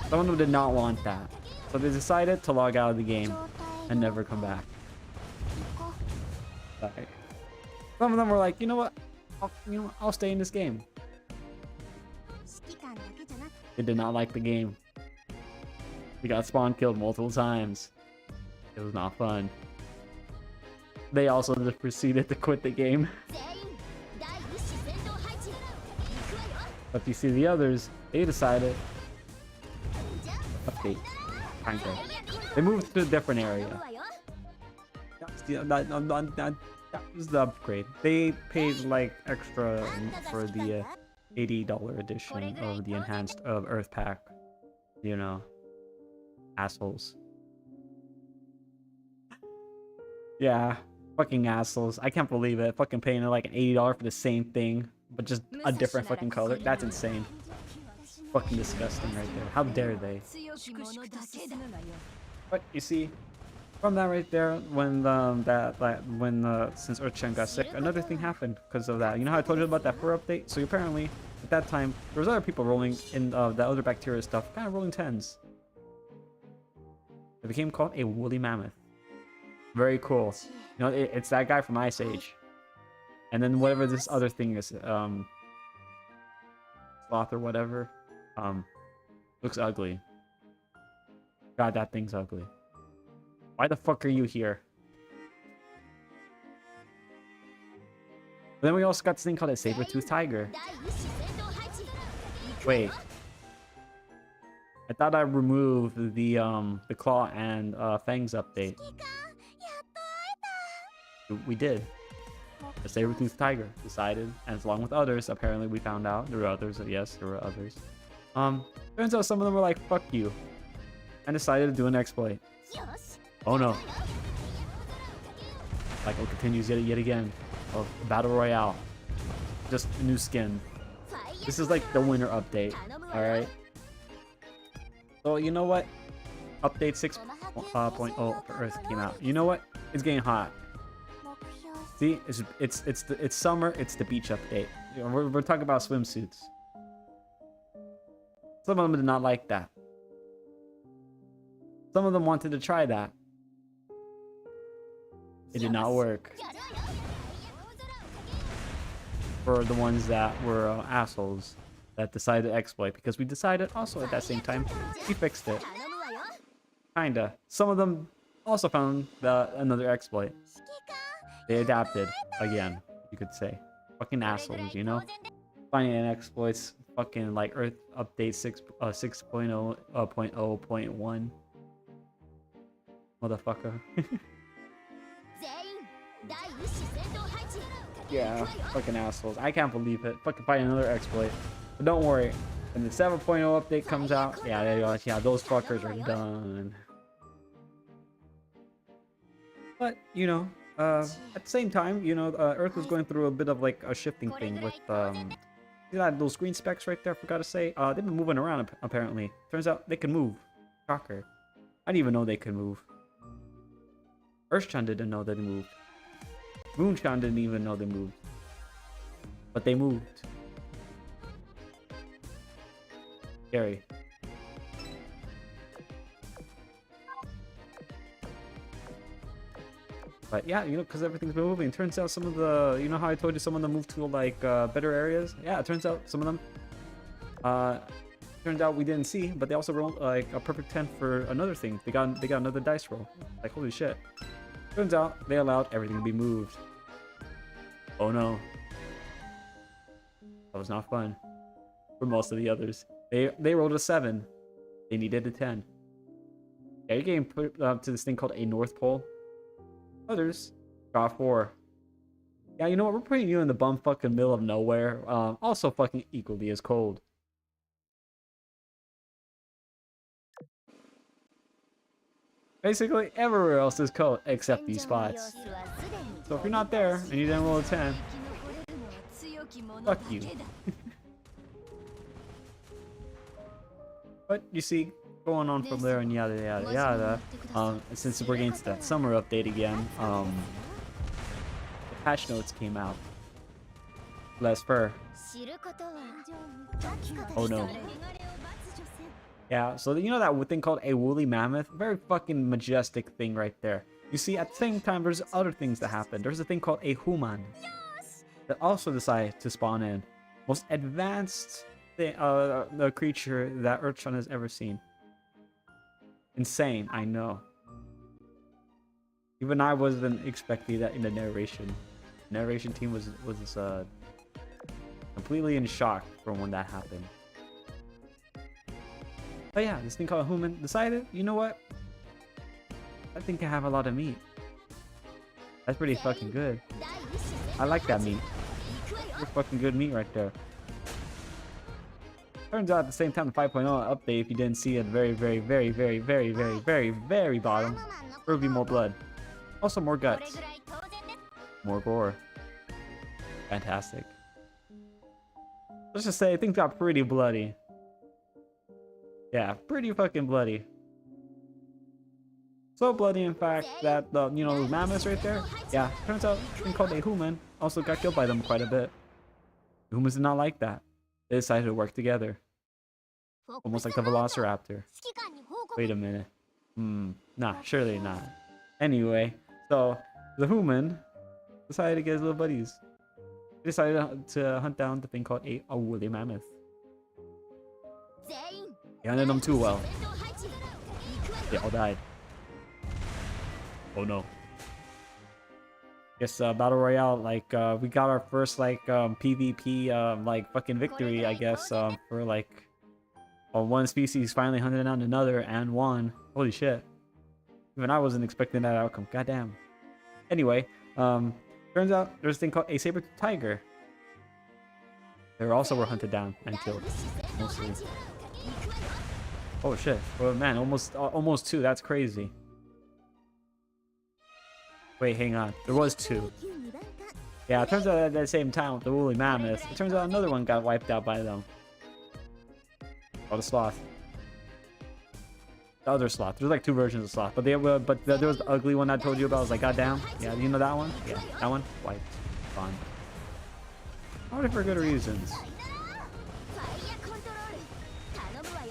Some of them did not want that, so they decided to log out of the game and never come back. Like, some of them were like, you know what? I'll stay in this game. They did not like the game. We got spawn killed multiple times. It was not fun. They also just proceeded to quit the game. But you see the others, they decided update. Kinda. They moved to a different area. That was the upgrade. They paid like extra for the $80 edition of the enhanced Earth Pack. You know, assholes. Yeah, fucking assholes. I can't believe it. Fucking paying like an $80 for the same thing, but just a different fucking color. That's insane. Fucking disgusting right there. How dare they? But you see, from that right there, when since Urchan got sick, another thing happened because of that. You know how I told you about that fur update? So apparently, at that time, there was other people rolling in the other bacteria stuff, kind of rolling 10s. It became called a woolly mammoth. Very cool. You know, it's that guy from Ice Age. And then whatever this other thing is, sloth or whatever, looks ugly. God, that thing's ugly. Why the fuck are you here? But then we also got this thing called a saber-toothed tiger. Wait. I thought I removed the claw and fangs update. We did. The saber-toothed tiger decided, and along with others, apparently we found out there were others. Yes, there were others. Turns out some of them were like, "Fuck you," and decided to do an exploit. Oh no! Cycle continues yet again of Battle Royale. Just a new skin. This is like the winter update. All right. So you know what? Update 6.0 for Earth came out. You know what? It's getting hot. See, it's summer. It's the beach update. We're talking about swimsuits. Some of them did not like that. Some of them wanted to try that. It did not work. For the ones that were assholes that decided to exploit, because we decided also at that same time we fixed it. Kinda. Some of them also found another exploit. They adapted again, you could say. Fucking assholes, you know? Finding exploits, fucking like Earth Update 6.0.0.1. Motherfucker. Yeah, fucking assholes. I can't believe it. Fucking find another exploit. But don't worry. When the 7.0 update comes out, yeah, those fuckers are done. But, you know, at the same time, you know, Earth was going through a bit of like a shifting thing with you know, those green specks right there. I forgot to say, they've been moving around apparently. Turns out they can move. Shocker. I didn't even know they could move. Earthchan didn't know that they moved. Moonchan didn't even know they moved. But they moved. Scary. But yeah, you know, because everything's been moving. Turns out some of the, you know how I told you some of them moved to like better areas? Yeah, it turns out some of them, turns out we didn't see, but they also rolled like a perfect 10 for another thing. They got another dice roll. Like, holy shit. Turns out they allowed everything to be moved. Oh no. That was not fun. For most of the others. They rolled a 7. They needed a 10. Yeah, you're getting put to this thing called a North Pole. Others got 4. Yeah, you know what? We're putting you in the bum fucking middle of nowhere. Also fucking equally as cold. Basically, everywhere else is code except these spots. So if you're not there and you didn't roll a 10, fuck you. But you see, going on from there and yada yada yada. Since we're getting to that summer update again, the patch notes came out. Less fur. Oh no. Yeah, so you know that thing called a woolly mammoth? Very fucking majestic thing right there. You see, at the same time, there's other things that happen. There's a thing called a human that also decided to spawn in. Most advanced the creature that Earthshun has ever seen. Insane, I know. Even I wasn't expecting that in the narration. The narration team was completely in shock from when that happened. But yeah, this thing called a human decided, you know what? I think I have a lot of meat. That's pretty fucking good. I like that meat. That's fucking good meat right there. Turns out at the same time, the 5.0 update, if you didn't see it, very bottom, there will be more blood. Also more guts. More gore. Fantastic. Let's just say things got pretty bloody. Yeah, pretty fucking bloody. So bloody, in fact, that you know, those mammoths right there. Yeah, turns out a thing called a human also got killed by them quite a bit. The humans did not like that. They decided to work together, almost like the Velociraptor. Wait a minute. Nah, surely not. Anyway, so the human decided to get his little buddies. He decided to hunt down the thing called a woolly mammoth. He hunted them too well. They all died. Oh no. Guess battle royale, like we got our first like PvP like fucking victory, I guess, for like one species finally hunted down another and won. Holy shit. Even I wasn't expecting that outcome. Goddamn. Anyway, turns out there's a thing called a saber-tooth tiger. They also were hunted down and killed, mostly. Oh shit. Oh man, almost two. That's crazy. Wait, hang on. There was two. Yeah, it turns out at the same time with the woolly mammoth, it turns out another one got wiped out by them. Oh, the sloth. The other sloth. There's like two versions of sloth, but there was the ugly one I told you about. I was like, goddamn. Yeah, you know that one? Yeah, that one. Wiped. Fine. Probably for good reasons.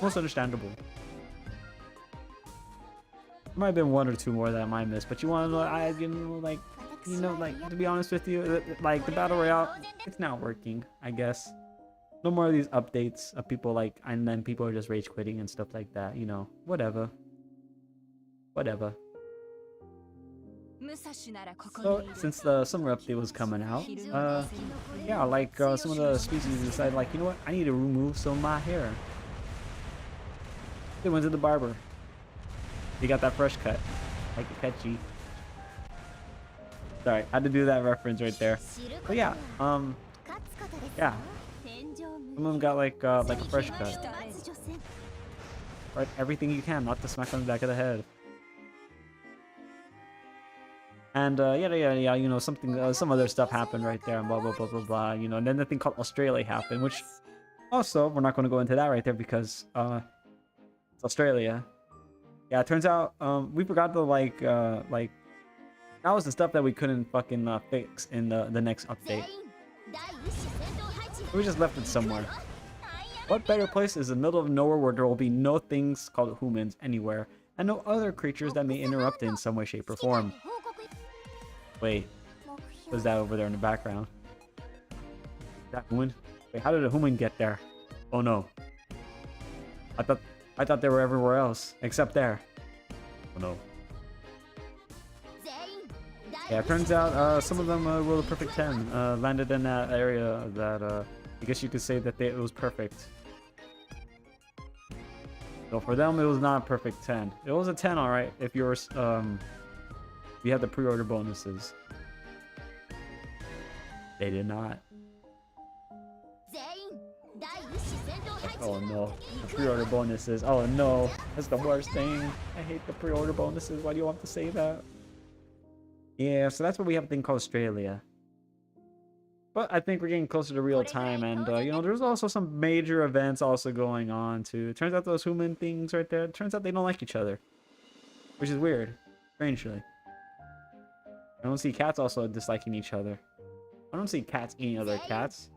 Most understandable. There might have been one or two more that I might miss, but you want to know, like, to be honest with you, like the battle royale, it's not working, I guess. No more of these updates of people like, and then people are just rage quitting and stuff like that, you know, whatever. Whatever. So, since the summer update was coming out, yeah, like some of the species decided, like, you know what, I need to remove some of my hair. They went to the barber. He got that fresh cut, like a catchy. Sorry, I had to do that reference right there. But yeah, yeah. Some of them got like a fresh cut. Right, everything you can, not to smack on the back of the head. And yeah, you know, something, some other stuff happened right there, and blah blah blah blah blah. You know, and then the thing called Australia happened, which also we're not going to go into that right there because it's Australia. Yeah, it turns out we forgot to like that was the stuff that we couldn't fucking fix in the next update. We just left it somewhere. What better place is the middle of nowhere where there will be no things called humans anywhere and no other creatures that may interrupt it in some way, shape, or form. Wait, what's that over there in the background? Is that human? Wait, how did a human get there? Oh no. I thought they were everywhere else, except there. Oh no. Yeah, it turns out some of them rolled a perfect 10. Landed in that area that I guess you could say that it was perfect. So for them, it was not a perfect 10. It was a 10, alright, if you were you had the pre-order bonuses. They did not. Oh no, the pre-order bonuses. Oh no, that's the worst thing. I hate the pre-order bonuses. Why do you have to say that? Yeah, so that's what we have a thing called Australia. But I think we're getting closer to real time, and you know, there's also some major events also going on too. It turns out those human things right there, it turns out they don't like each other, which is weird, strangely. I don't see cats also disliking each other. I don't see cats eating other cats.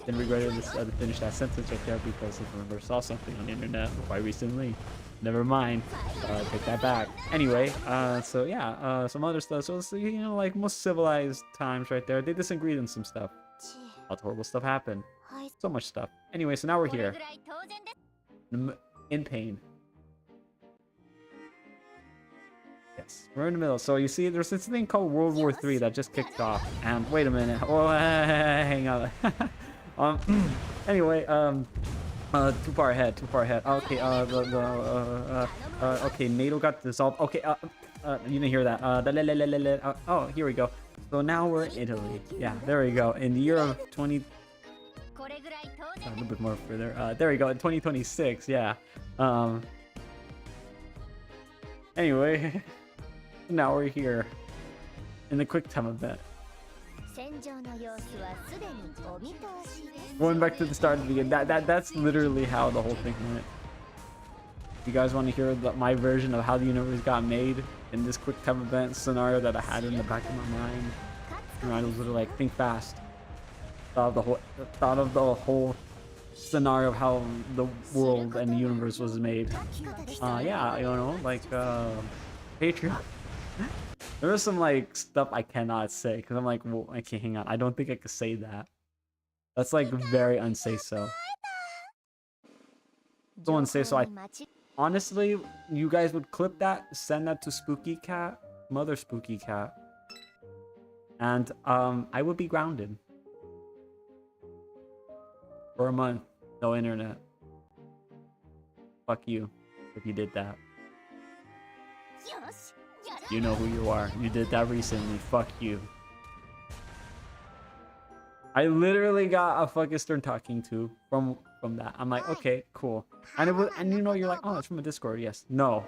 Then regretted to finish that sentence right there because I remember saw something on the internet quite recently. Never mind. Take that back. Anyway, so yeah, some other stuff. So it's, you know, like most civilized times right there, they disagreed on some stuff. Lots of horrible stuff happened. So much stuff. Anyway, so now we're here. In pain. Yes, we're in the middle. So you see, there's this thing called World War III that just kicked off. And wait a minute. Oh, hang on. Anyway, too far ahead. Okay, okay, NATO got dissolved. Okay, you didn't hear that. Oh, here we go. So now we're in Italy. Yeah, there we go. In the year of 20... a little bit more further. There we go, in 2026, yeah. Anyway, now we're here in the quick time event. Going back to the start of the game, that's literally how the whole thing went. You guys want to hear my version of how the universe got made in this quick time event scenario that I had in the back of my mind? And I was literally like, think fast. Thought of the whole scenario of how the world and the universe was made. Yeah, you know, like Patreon. There was some like stuff I cannot say because I'm like, well, I can't, hang on. I don't think I could say that. That's like very unsafe. So someone say so. I honestly, you guys would clip that, send that to Spooky Cat, Mother Spooky Cat, and I would be grounded for a month. No internet. Fuck you if you did that. You know who you are. You did that recently. Fuck you. I literally got a fucking stern talking to from that. I'm like, okay, cool. And it was, and you know, you're like, oh, it's from a Discord. Yes. No.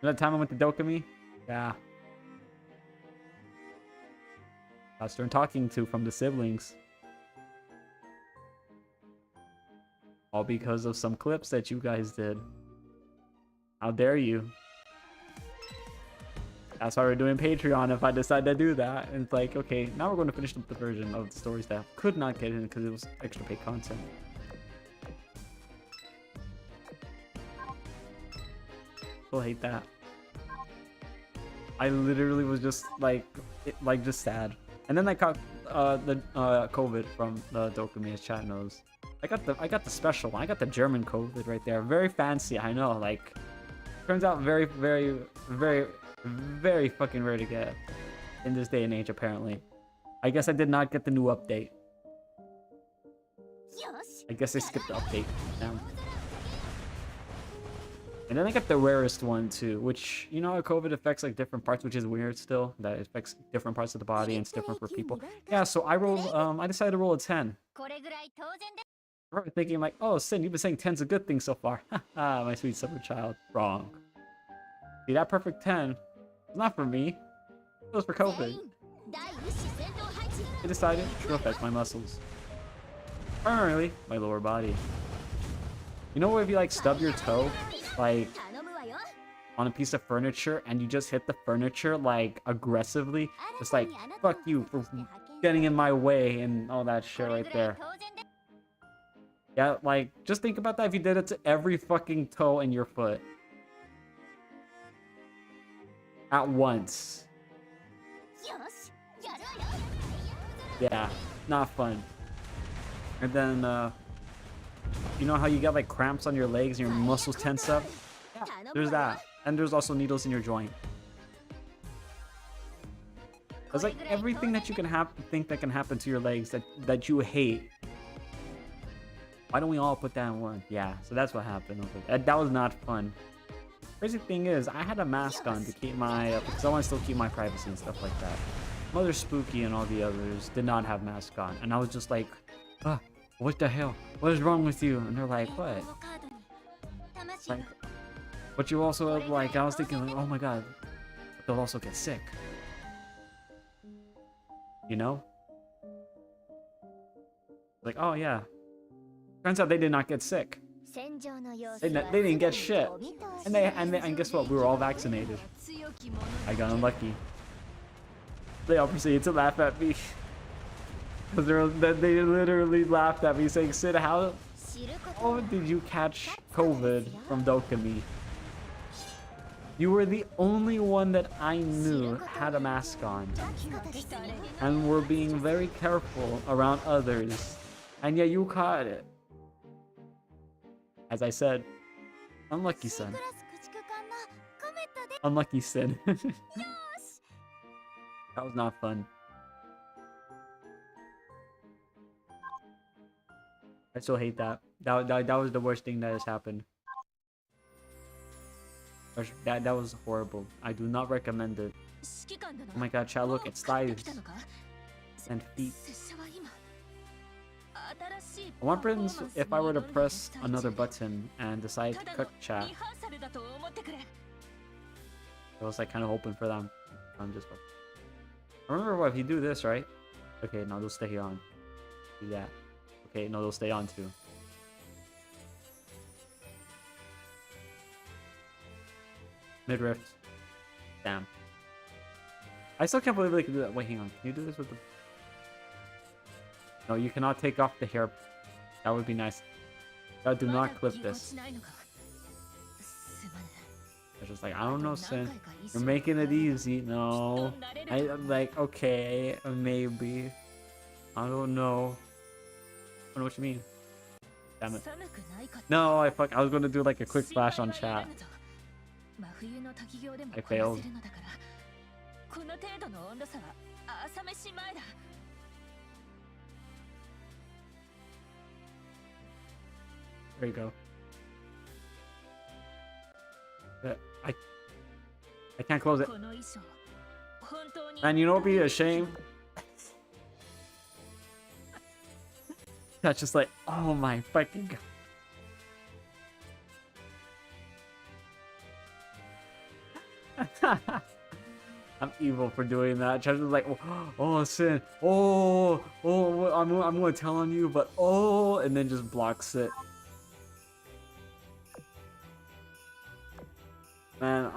That time I went to Dokami? Yeah. Got stern talking to from the siblings. All because of some clips that you guys did. How dare you? That's why we're doing Patreon if I decide to do that. And it's like, okay, now we're going to finish up the version of the stories that I could not get in because it was extra paid content. Still hate that. I literally was just like, just sad. And then I got the COVID from the Dokami's chat knows. I got the special one. I got the German COVID right there. Very fancy, I know. Like, turns out very, very, very, very fucking rare to get in this day and age, apparently. I guess I did not get the new update. I guess I skipped the update. Damn. And then I got the rarest one too, which, you know, COVID affects like different parts, which is weird still. That it affects different parts of the body and it's different for people. Yeah, so I rolled, I decided to roll a 10. I remember thinking like, oh, Sin, you've been saying 10's a good thing so far. Haha, my sweet summer child. Wrong. See, that perfect 10 was not for me. It was for COVID. I decided to affect my muscles. Primarily, my lower body. You know if you like stub your toe, like, on a piece of furniture and you just hit the furniture like aggressively? Just like, fuck you for getting in my way and all that shit right there. Yeah, like, just think about that if you did it to every fucking toe in your foot. At once. Yeah, not fun. And then, you know how you get like cramps on your legs and your muscles tense up? Yeah, there's that. And there's also needles in your joint. There's like everything that you can think that can happen to your legs that you hate. Why don't we all put that in one? Yeah, so that's what happened. That was not fun. Crazy thing is, I had a mask on to keep my, because I want to still keep my privacy and stuff like that. Mother Spooky and all the others did not have masks on. And I was just like, ah, what the hell? What is wrong with you? And they're like, what? Like, but you also like, I was thinking like, oh my god, they'll also get sick. You know? Like, oh yeah. Turns out they did not get sick. They didn't get shit. And guess what? We were all vaccinated. I got unlucky. They all proceeded to laugh at me. Because they literally laughed at me saying, Sid, how did you catch COVID from Dokami? You were the only one that I knew had a mask on. And were being very careful around others. And yet you caught it. As I said, unlucky son. Unlucky Sid. That was not fun. I still hate that. That was the worst thing that has happened. That was horrible. I do not recommend it. Oh my god, chat, look, it's thighs and feet. What happens if I were to press another button and decide to cut chat? I was like kind of hoping for them. I'm just like, remember what if you do this, right? Okay, no, they'll stay on. Do that. Okay, no, they'll stay on too. Mid-rift. Damn. I still can't believe they can do that. Wait, hang on. Can you do this with the... No, you cannot take off the hair. That would be nice. God, do not clip this. It's just like, I don't know, Sin. You're making it easy. No. I'm like, okay, maybe. I don't know. I don't know what you mean. Damn it. No, I was gonna do like a quick flash on chat. I failed. There you go. I can't close it. And you know what would be a shame? That's just like, oh my fucking god. I'm evil for doing that. Just like, oh, Sin, I'm gonna tell on you, but and then just blocks it. Man,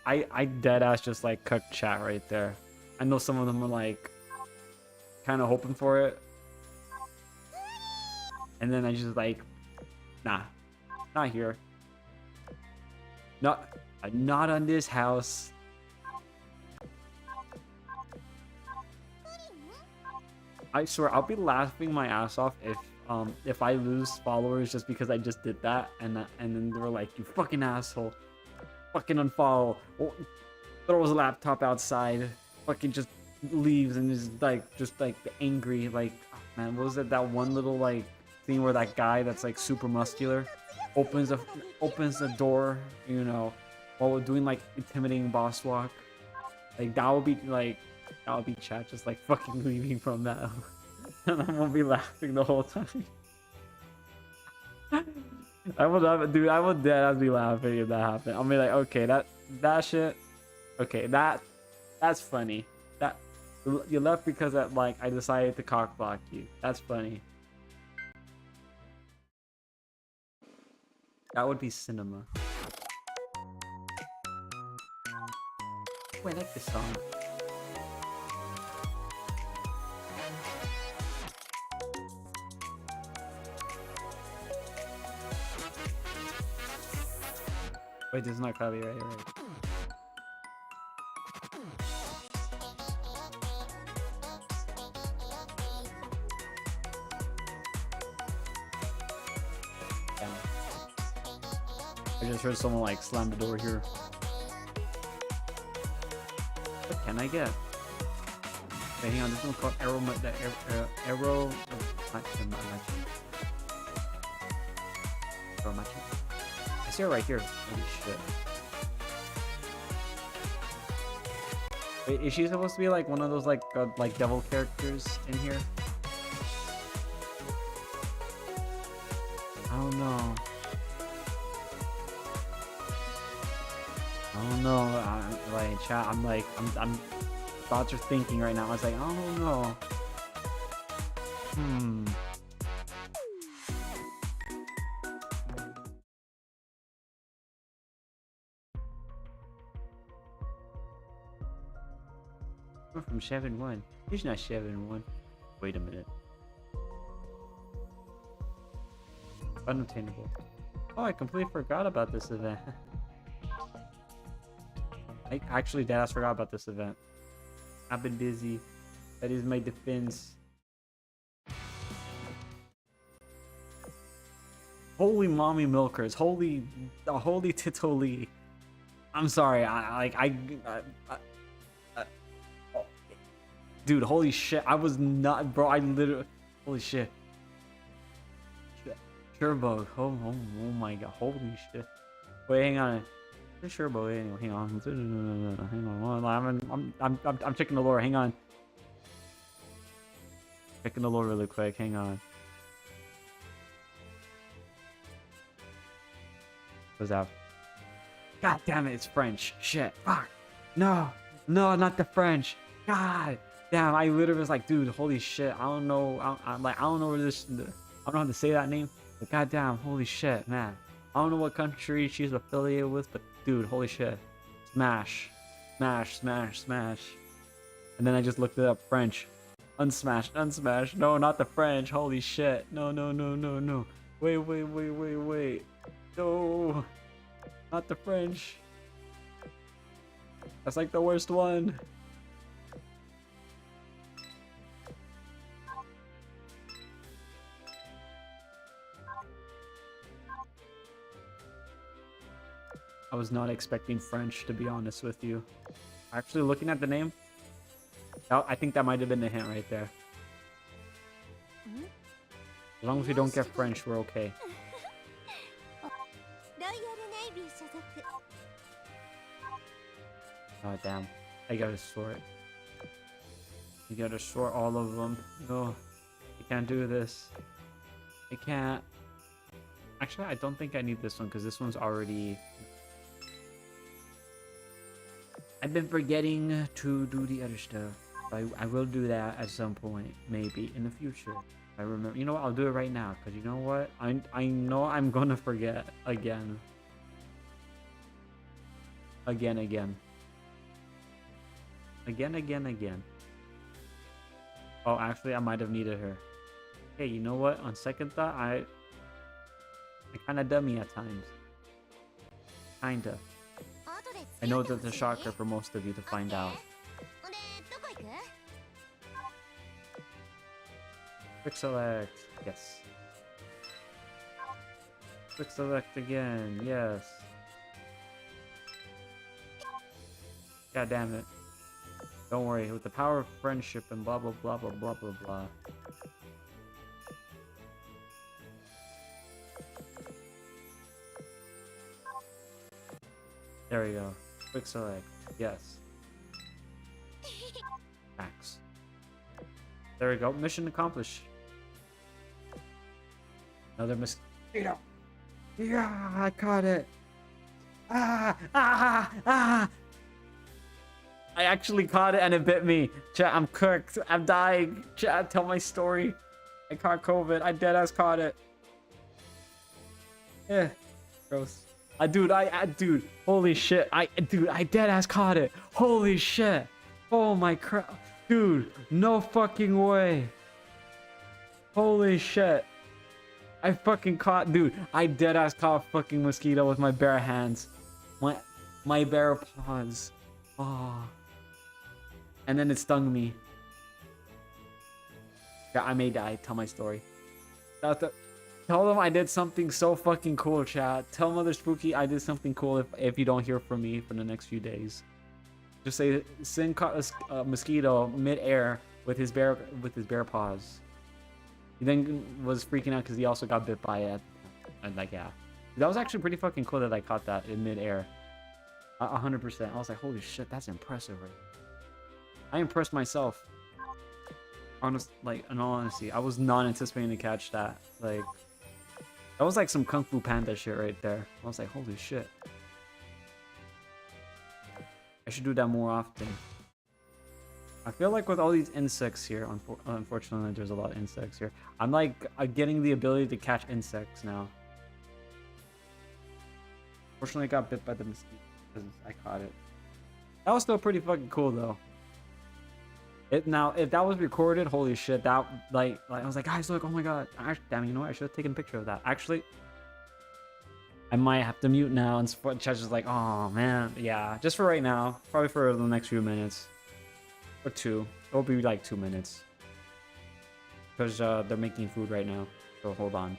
I dead ass just like cooked chat right there. I know some of them are like kind of hoping for it, and then I just like, nah, not here. Not on this house. I swear I'll be laughing my ass off if I lose followers just because I just did that, and then they were like, you fucking asshole, fucking unfollow, throws a laptop outside, fucking just leaves and is just like angry. Like, oh, man, what was it, that one little like thing where that guy that's like super muscular opens the door, you know, while doing like intimidating boss walk. Like that would be chat just like fucking leaving from that. And I'm gonna be laughing the whole time. I would dead ass be laughing if that happened. I'll be like, okay, that shit, okay, that's funny. That you left because I decided to cock block you. That's funny. That would be cinema. Oh, I like this song. Wait, this is not copyright, right? Damn. I just heard someone like slam the door here. What can I get? Okay, hang on, this one's called Arrow. Arrow Match. I see her right here. Holy shit. Wait, is she supposed to be like one of those like devil characters in here? I don't know. I don't know. Like, chat, I'm thoughts are thinking right now. I was like, I don't know. We're from 7-1. He's not 7-1. Wait a minute. Unattainable. Oh, I completely forgot about this event. I actually deadass forgot about this event. I've been busy. That is my defense. Holy mommy milkers. Holy titoli. I'm sorry. Dude, holy shit. I was not, bro. I literally, holy shit. Turbo. Oh my god. Holy shit. Wait, hang on. Turbo. Anyway, hang on. Hang on. I'm checking the lore. Hang on. Checking the lore really quick. Hang on. What's up? God damn it! It's French. Shit. Fuck. No. No, not the French. God. Damn. I literally was like, dude. Holy shit. I don't know. I don't know where this. I don't know how to say that name. But goddamn. Holy shit, man. I don't know what country she's affiliated with, but dude, holy shit. Smash. Smash, smash, smash. And then I just looked it up. French. Unsmash, unsmash. No, not the French. Holy shit. No, no, no, no, no. Wait. No. Not the French. That's like the worst one. I was not expecting French, to be honest with you. Actually, looking at the name, I think that might have been the hint right there. As long as we don't get French, we're okay. Oh, damn. I gotta sort. You gotta sort all of them. No, I can't do this. I can't. Actually, I don't think I need this one because this one's already... I've been forgetting to do the other stuff. I will do that at some point, maybe in the future. I remember. You know what? I'll do it right now because you know what? I know I'm gonna forget again. Again. Oh, actually, I might have needed her. Hey, you know what? On second thought, I kind of dummy at times. Kinda. I know that's a shocker for most of you to find out. Quick select. Yes. Quick select again. Yes. God damn it. Don't worry. With the power of friendship and blah blah blah blah blah blah blah. There we go. Quick select. Yes. Max. There we go. Mission accomplished. Another mosquito. Yeah, I caught it. I actually caught it and it bit me. Chat, I'm cooked. I'm dying. Chat, tell my story. I caught COVID. I deadass caught it. Yeah. Gross. Dude, holy shit. I deadass caught it. Holy shit. Oh my crap. Dude, no fucking way. Holy shit. I fucking caught, dude, I deadass caught a fucking mosquito with my bare hands. My bare paws. Oh. And then it stung me. Yeah, I may die. Tell my story. Tell them I did something so fucking cool, chat. Tell Mother Spooky I did something cool if you don't hear from me for the next few days. Just say Sin caught a mosquito mid-air with his bare paws. He then was freaking out because he also got bit by it. And like, yeah. That was actually pretty fucking cool that I caught that in mid-air. 100%. I was like, holy shit, that's impressive, right? I impressed myself. In all honesty, I was not anticipating to catch that. Like, That was like some Kung Fu Panda shit right there. I was like, holy shit. I should do that more often. I feel like with all these insects here, unfortunately, there's a lot of insects here. I'm like getting the ability to catch insects now. Fortunately, I got bit by the mosquito because I caught it. That was still pretty fucking cool though. Now, if that was recorded, holy shit, that like I was like, guys, look, oh my god, damn, you know what? I should have taken a picture of that. Actually, I might have to mute now, and Chad's just like, oh man, yeah, just for right now, probably for the next few minutes or two. It'll be like 2 minutes because they're making food right now. So hold on.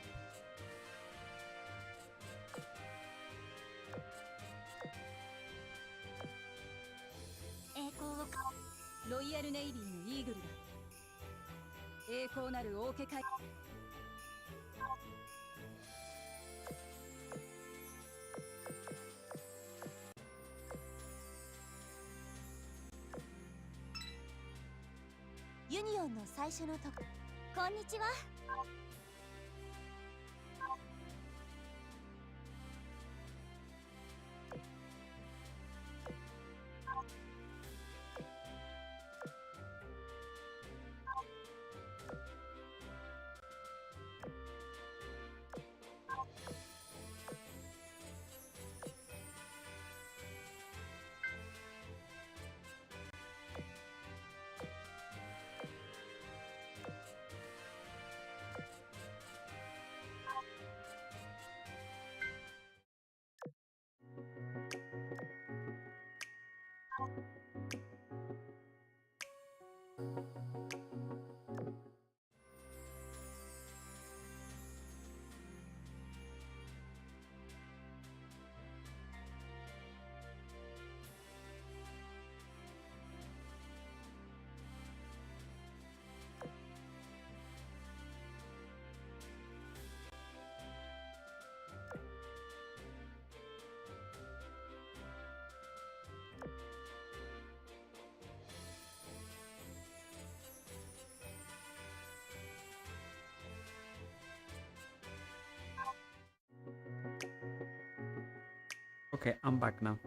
Okay, I'm back now.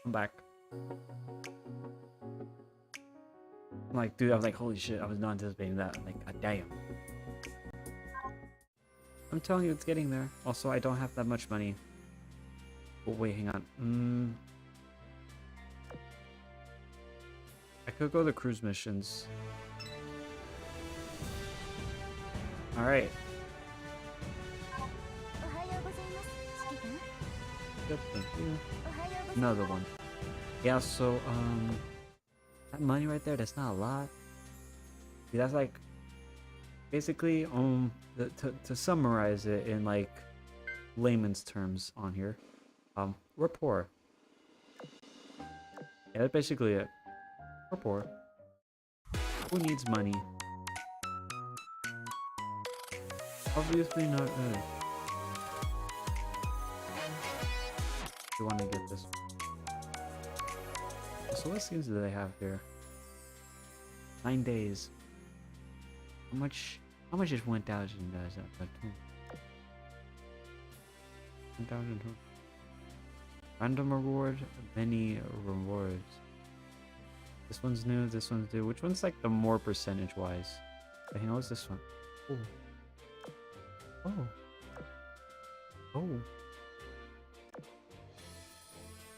I'm back. I'm like, dude, I was like, holy shit, I was not anticipating that. I'm like, god damn. I'm telling you, it's getting there. Also, I don't have that much money. Oh, wait, hang on. I could go to cruise missions. Alright. Good, thank you. Another one. Yeah, so, that money right there, that's not a lot. See, that's like, basically, to summarize it in, like, layman's terms on here, we're poor. Yeah, that's basically it. We're poor. Who needs money? Obviously not us. We want to get this. So what skins do they have here? 9 days. How much is 1,000 does that? 1,000. Random reward, many rewards. This one's new, this one's new. Which one's like the more percentage wise? Hey, what's this one? Oh. Oh. Oh.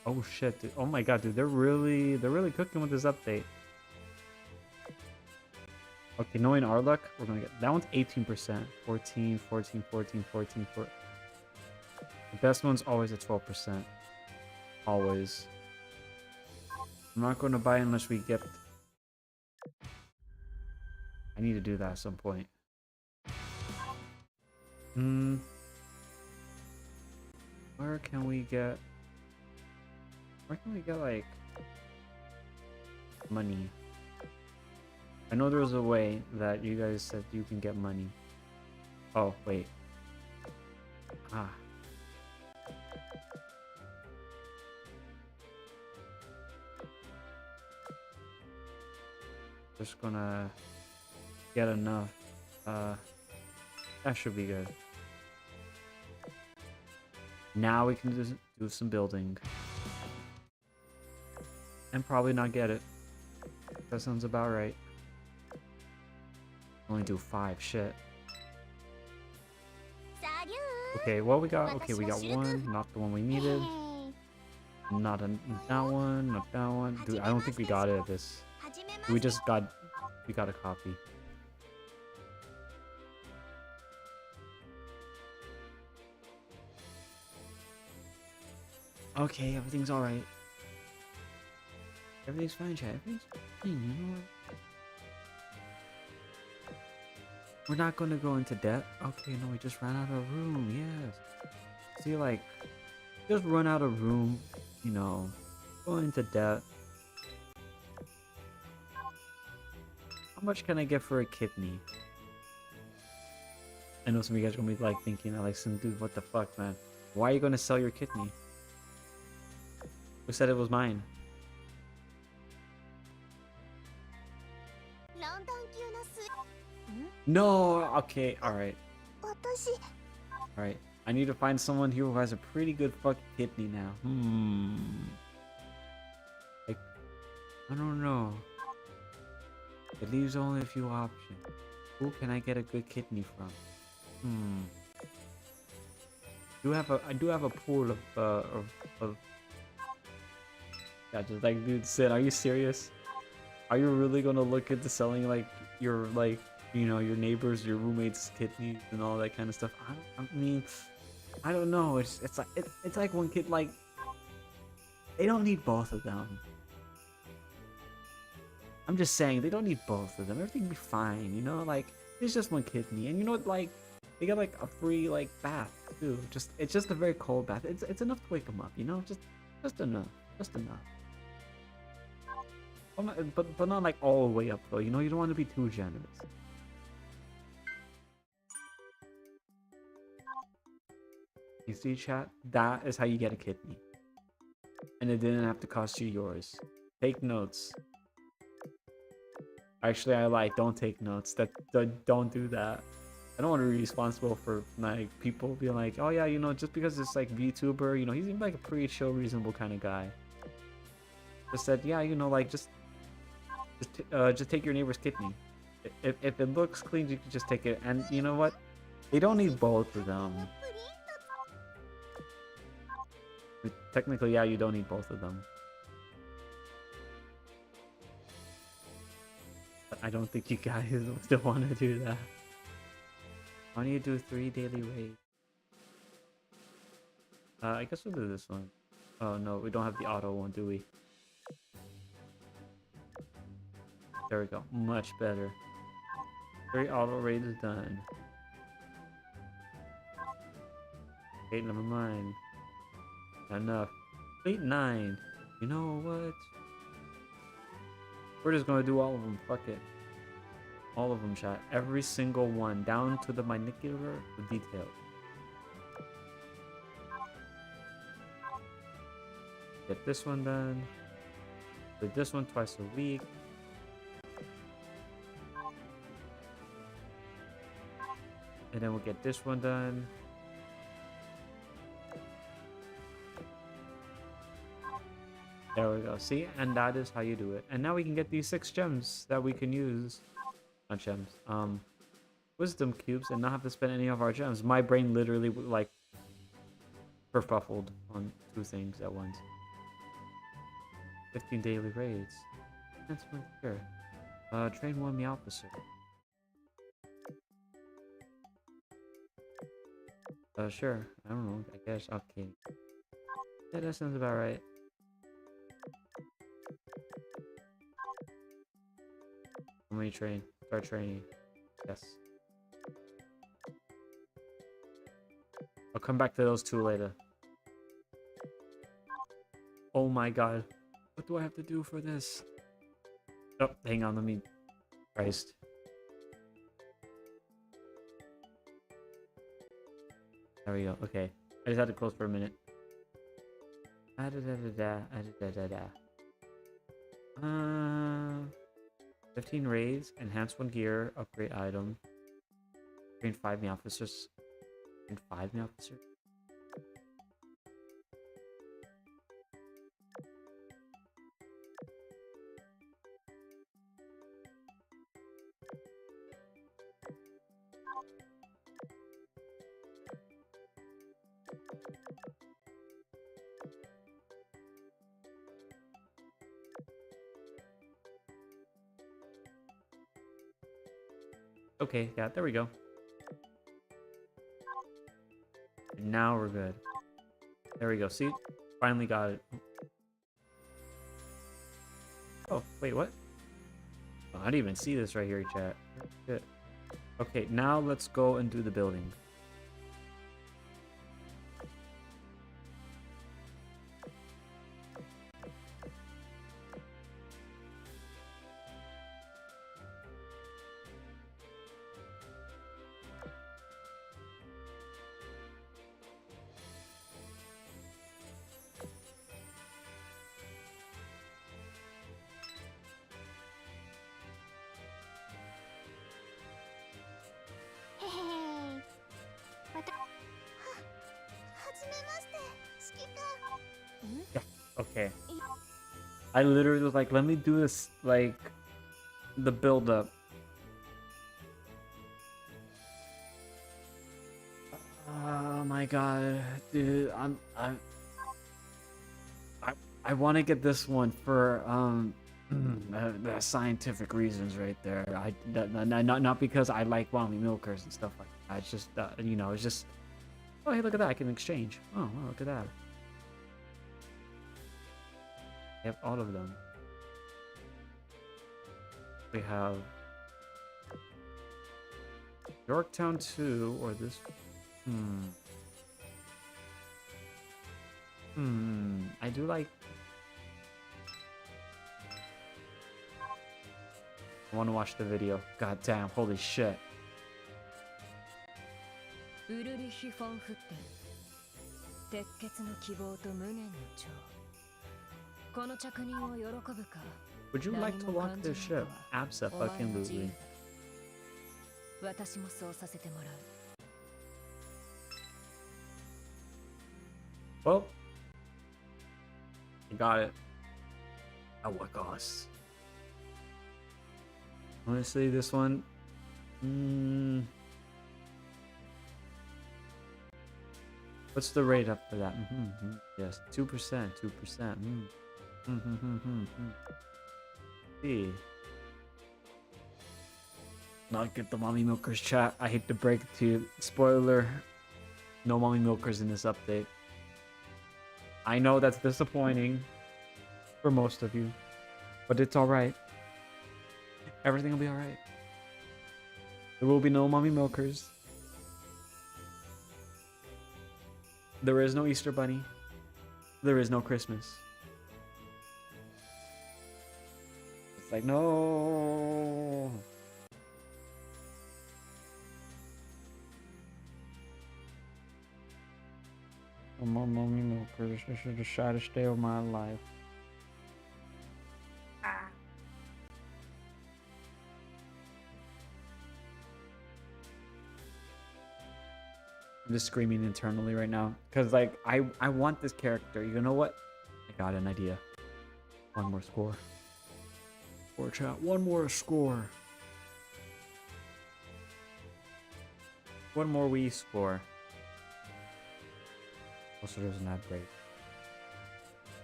Oh shit, dude. Oh my god, dude. They're really cooking with this update. Okay, knowing our luck, we're gonna get that one's 18%. 14, 14, 14, 14, 14. The best one's always at 12%. Always. I'm not going to buy unless we get... I need to do that at some point. Where can we get... like... money? I know there's a way that you guys said you can get money. Oh, wait. Ah. Just gonna get enough. That should be good. Now we can just do some building. And probably not get it. That sounds about right. Only do 5, shit. Okay, what we got? Okay, we got 1, not the one we needed. Not that one, not that one. Dude, I don't think we got it at this. We got a copy. Okay, everything's alright. Everything's fine, chat. Everything's fine, you know what? We're not gonna go into debt. Okay, no, we just ran out of room, yes. See, like, just run out of room, you know, go into debt. How much can I get for a kidney? I know some of you guys are gonna be like thinking, like, some dude, what the fuck, man? Why are you gonna sell your kidney? Who said it was mine? No, okay, alright. Alright, I need to find someone here who has a pretty good fucking kidney now. Like, I don't know. It leaves only a few options. Who can I get a good kidney from? I do have a pool of yeah, just like, dude, Sid, are you serious? Are you really gonna look into selling like your you know, your neighbors, your roommates' kidneys and all that kind of stuff? I mean, I don't know. It's like one kid, like, they don't need both of them. I'm just saying, they don't need both of them. Everything be fine, you know? Like, it's just one kidney, and you know what? Like, they got like a free like bath too. It's just a very cold bath. It's enough to wake them up, you know? Just enough, just enough. But not like all the way up though. You know, you don't want to be too generous. You see, chat? That is how you get a kidney. And it didn't have to cost you yours. Take notes. Actually, I lied. Don't take notes. Don't do that. I don't want to be responsible for like people being like, oh yeah, you know, just because it's like VTuber, you know, he's like a pretty chill, reasonable kind of guy. Just said, yeah, you know, like just take your neighbor's kidney. If it looks clean, you can just take it. And you know what? They don't need both of them. Technically, yeah, you don't need both of them. But I don't think you guys still want to do that. Why don't you do 3 daily raids? I guess we'll do this one. Oh no, we don't have the auto one, do we? There we go. Much better. 3 auto raids done. Okay, never mind. Enough. Fleet 9. You know what? We're just gonna do all of them. Fuck it. All of them, chat. Every single one. Down to the minucular detail. Get this one done. Do this one twice a week. And then we'll get this one done. There we go. See? And that is how you do it. And now we can get these 6 gems that we can use. Not gems. Wisdom cubes and not have to spend any of our gems. My brain literally like kerfuffled on 2 things at once. 15 daily raids. That's right here. Train 1 the officer. Sure. I don't know. I guess. Okay. Yeah, that sounds about right. How many train? Start training. Yes. I'll come back to those 2 later. Oh my god. What do I have to do for this? Oh, hang on. Let me... Christ. There we go. Okay. I just had to close for a minute. 15 raids, enhance 1 gear, upgrade item. Train 5 me officers. Train 5 me officers. Okay, yeah, there we go. Now we're good. There we go. See? Finally got it. Oh, wait, what? Oh, I didn't even see this right here, chat. Good. Okay, now let's go and do the building. Yeah, okay. I literally was like, let me do this, like, the build-up. Oh my god, dude, I want to get this one for the scientific reasons right there. Not because I like Wami milkers and stuff like that. It's just you know, it's just, oh hey, look at that, I can exchange. Oh wow, look at that. I have all of them. We have Yorktown 2 or this. I do like. I want to watch the video. God damn, holy shit. Would you like to walk this ship? Abso-fucking-lutely. Well, you got it. At what cost? Honestly, this one. What's the rate up for that? Yes, 2%, 2%. See. Not get the mommy milkers, chat. I hate to break it to you. Spoiler. No mommy milkers in this update. I know that's disappointing for most of you, but it's alright. Everything will be alright. There will be no mommy milkers. There is no Easter Bunny. There is no Christmas. It's like, no. No more mommy milkers. I should just try to stay with my life. I'm just screaming internally right now because like I want this character. You know what? I got an idea. One more score. Score, chat. One more score. One more wee score. Also, there's an ad break.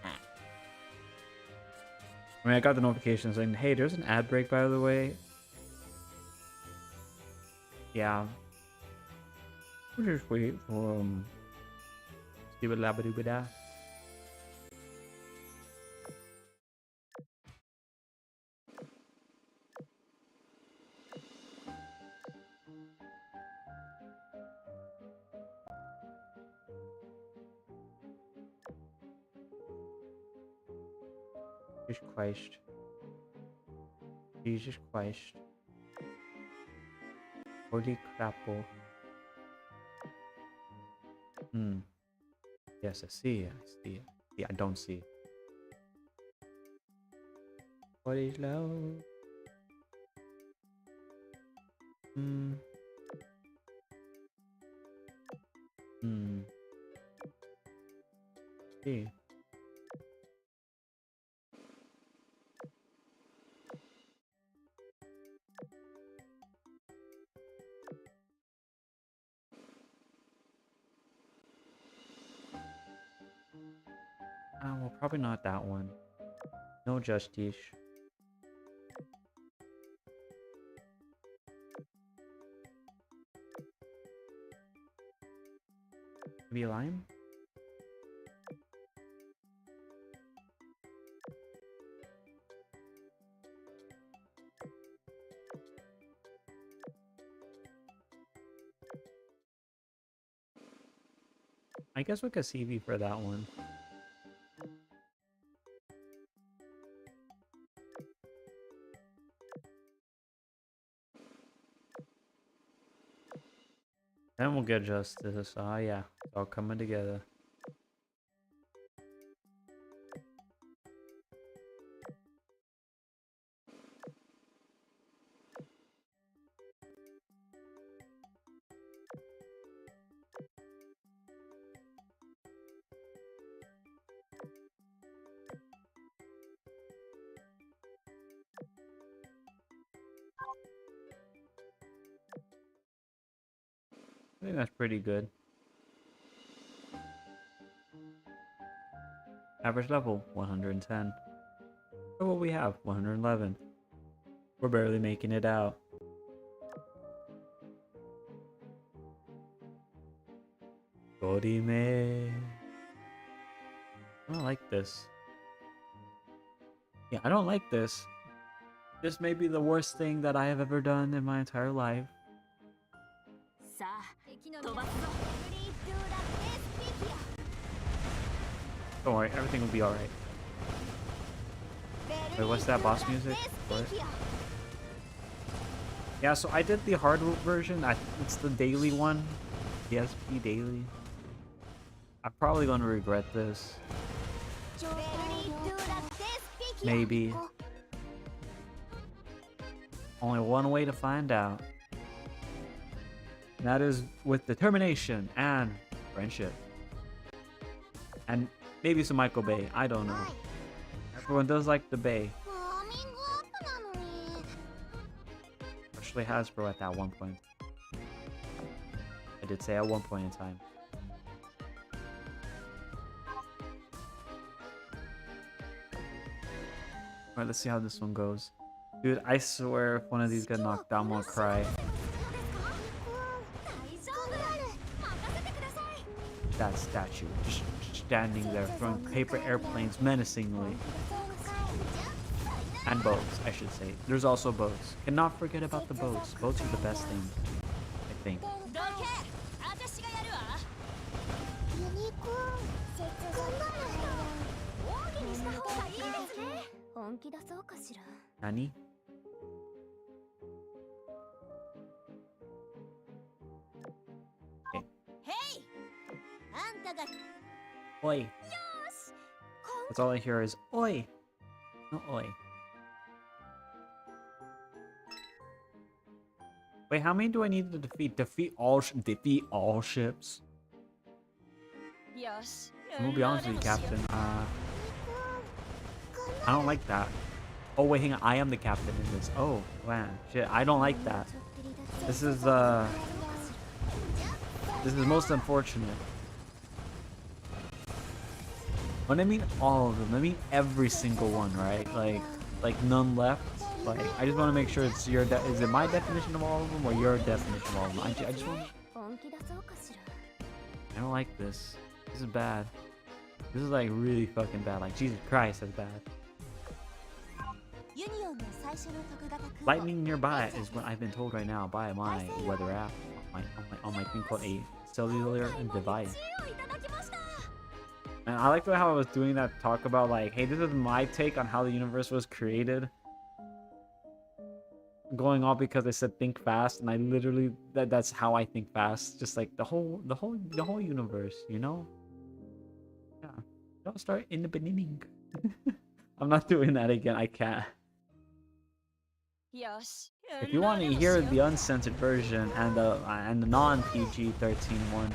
I mean, I got the notification saying, "Hey, there's an ad break, by the way." Yeah. We'll just wait for Stupid Labadooba. Jesus Christ. Jesus Christ. Holy crapple. Yes, I see it. I see it. Yeah, I don't see it. What is love? See. Well, probably not that one. No Justice. Maybe lime? I guess we could CV for that one. Then we'll get Justice. Ah, yeah. It's all coming together. I think that's pretty good. Average level, 110. So what we have, 111. We're barely making it out. Dorime. I don't like this. Yeah, I don't like this. This may be the worst thing that I have ever done in my entire life. Don't worry, everything will be alright. Wait, what's that boss music? What? Yeah, so I did the hard version. It's the daily one. The SP daily. I'm probably going to regret this. Maybe. Only one way to find out. And that is with determination and friendship. And maybe some Michael Bay. I don't know. Everyone does like the Bay. Especially Hasbro at that one point. I did say at one point in time. Alright, let's see how this one goes. Dude, I swear if one of these got knocked down, I'm gonna cry. That statue, just standing there, throwing paper airplanes menacingly. And boats, I should say. There's also boats. Cannot forget about the boats. Boats are the best thing, I think. Nani? Okay. Oi. That's all I hear is oi. No oi. Wait, how many do I need to defeat? Defeat all ships. I'm gonna be honest with you, Captain. I don't like that. Oh wait, hang on. I am the captain in this. Oh man, shit. I don't like that. This is most unfortunate. When I mean all of them, I mean every single one, right? Like none left. Like I just want to make sure it's your. Is it my definition of all of them or your definition of all of them? I just want. I don't like this. This is bad. This is like really fucking bad. Like Jesus Christ, that's bad. Lightning nearby is what I've been told right now by my weather app on my thing called a cellular device. And I like how I was doing that talk about like, hey, this is my take on how the universe was created. Going off because I said think fast, and I literally that's how I think fast. Just like the whole universe, you know? Yeah. Don't start in the beginning. I'm not doing that again. I can't. If you want to hear the uncensored version and the non-PG-13 one,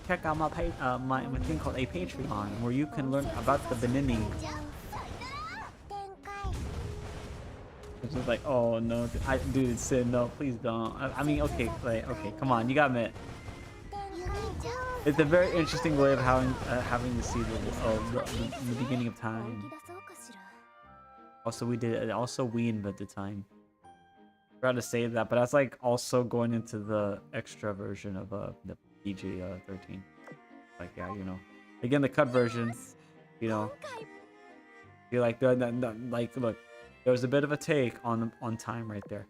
check out my thing called a Patreon, where you can learn about the beginning. It's just like, oh no, dude, Sid, no, please don't. I mean, okay, like, okay, come on, you got me. It's a very interesting way of having to see the beginning of time. Also, we invented time. Forgot to say that, but that's like also going into the extra version of the PG 13. Like, yeah, you know, again, the cut version, you know, you like like look, there was a bit of a take on time right there.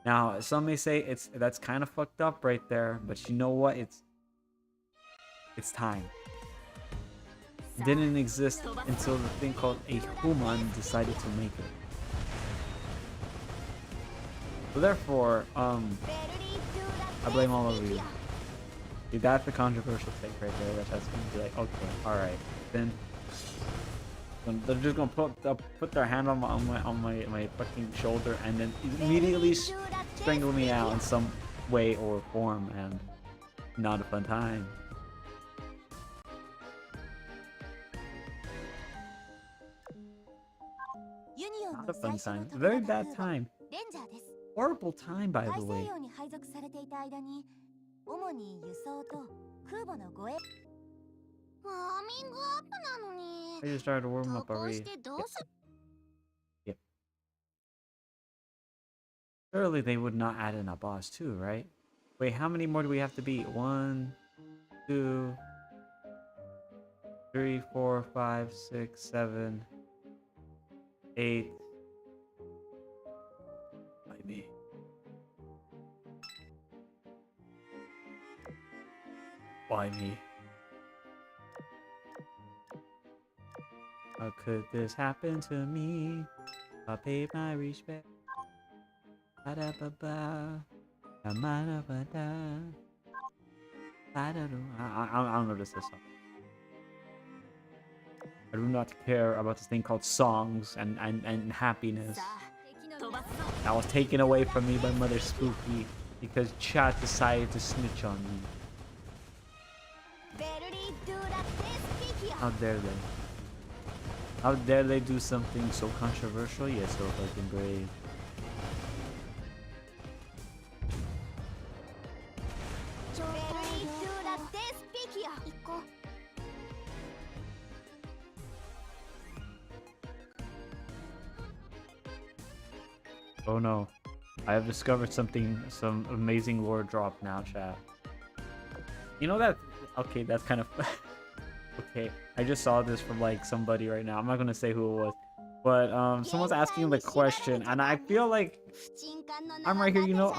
Now, some may say that's kind of fucked up right there, but you know what? It's time. It didn't exist until the thing called a human decided to make it. So therefore, I blame all of you. See, that's the controversial take right there. That's gonna be like, okay, all right, then they're just gonna put their hand on my fucking shoulder and then immediately strangle me out in some way or form, and not a fun time. Not a fun time. Very bad time. Horrible time, by the way. I just started to warm up already. Yep. Surely they would not add in a boss too, right? Wait, how many more do we have to beat? 1, 2, 3, 4, 5, 6, 7, 8. By me. Why me? How could this happen to me? I paid my respect. I don't know this song. I do not care about this thing called songs and happiness. That was taken away from me by Mother Spooky because chat decided to snitch on me. How dare they? How dare they do something so controversial yet so fucking brave? Oh no, I have discovered some amazing lore drop now, chat. You know that? Okay, that's kind of okay. I just saw this from like somebody right now. I'm not gonna say who it was, but someone's asking the question, and I feel like I'm right here. You know,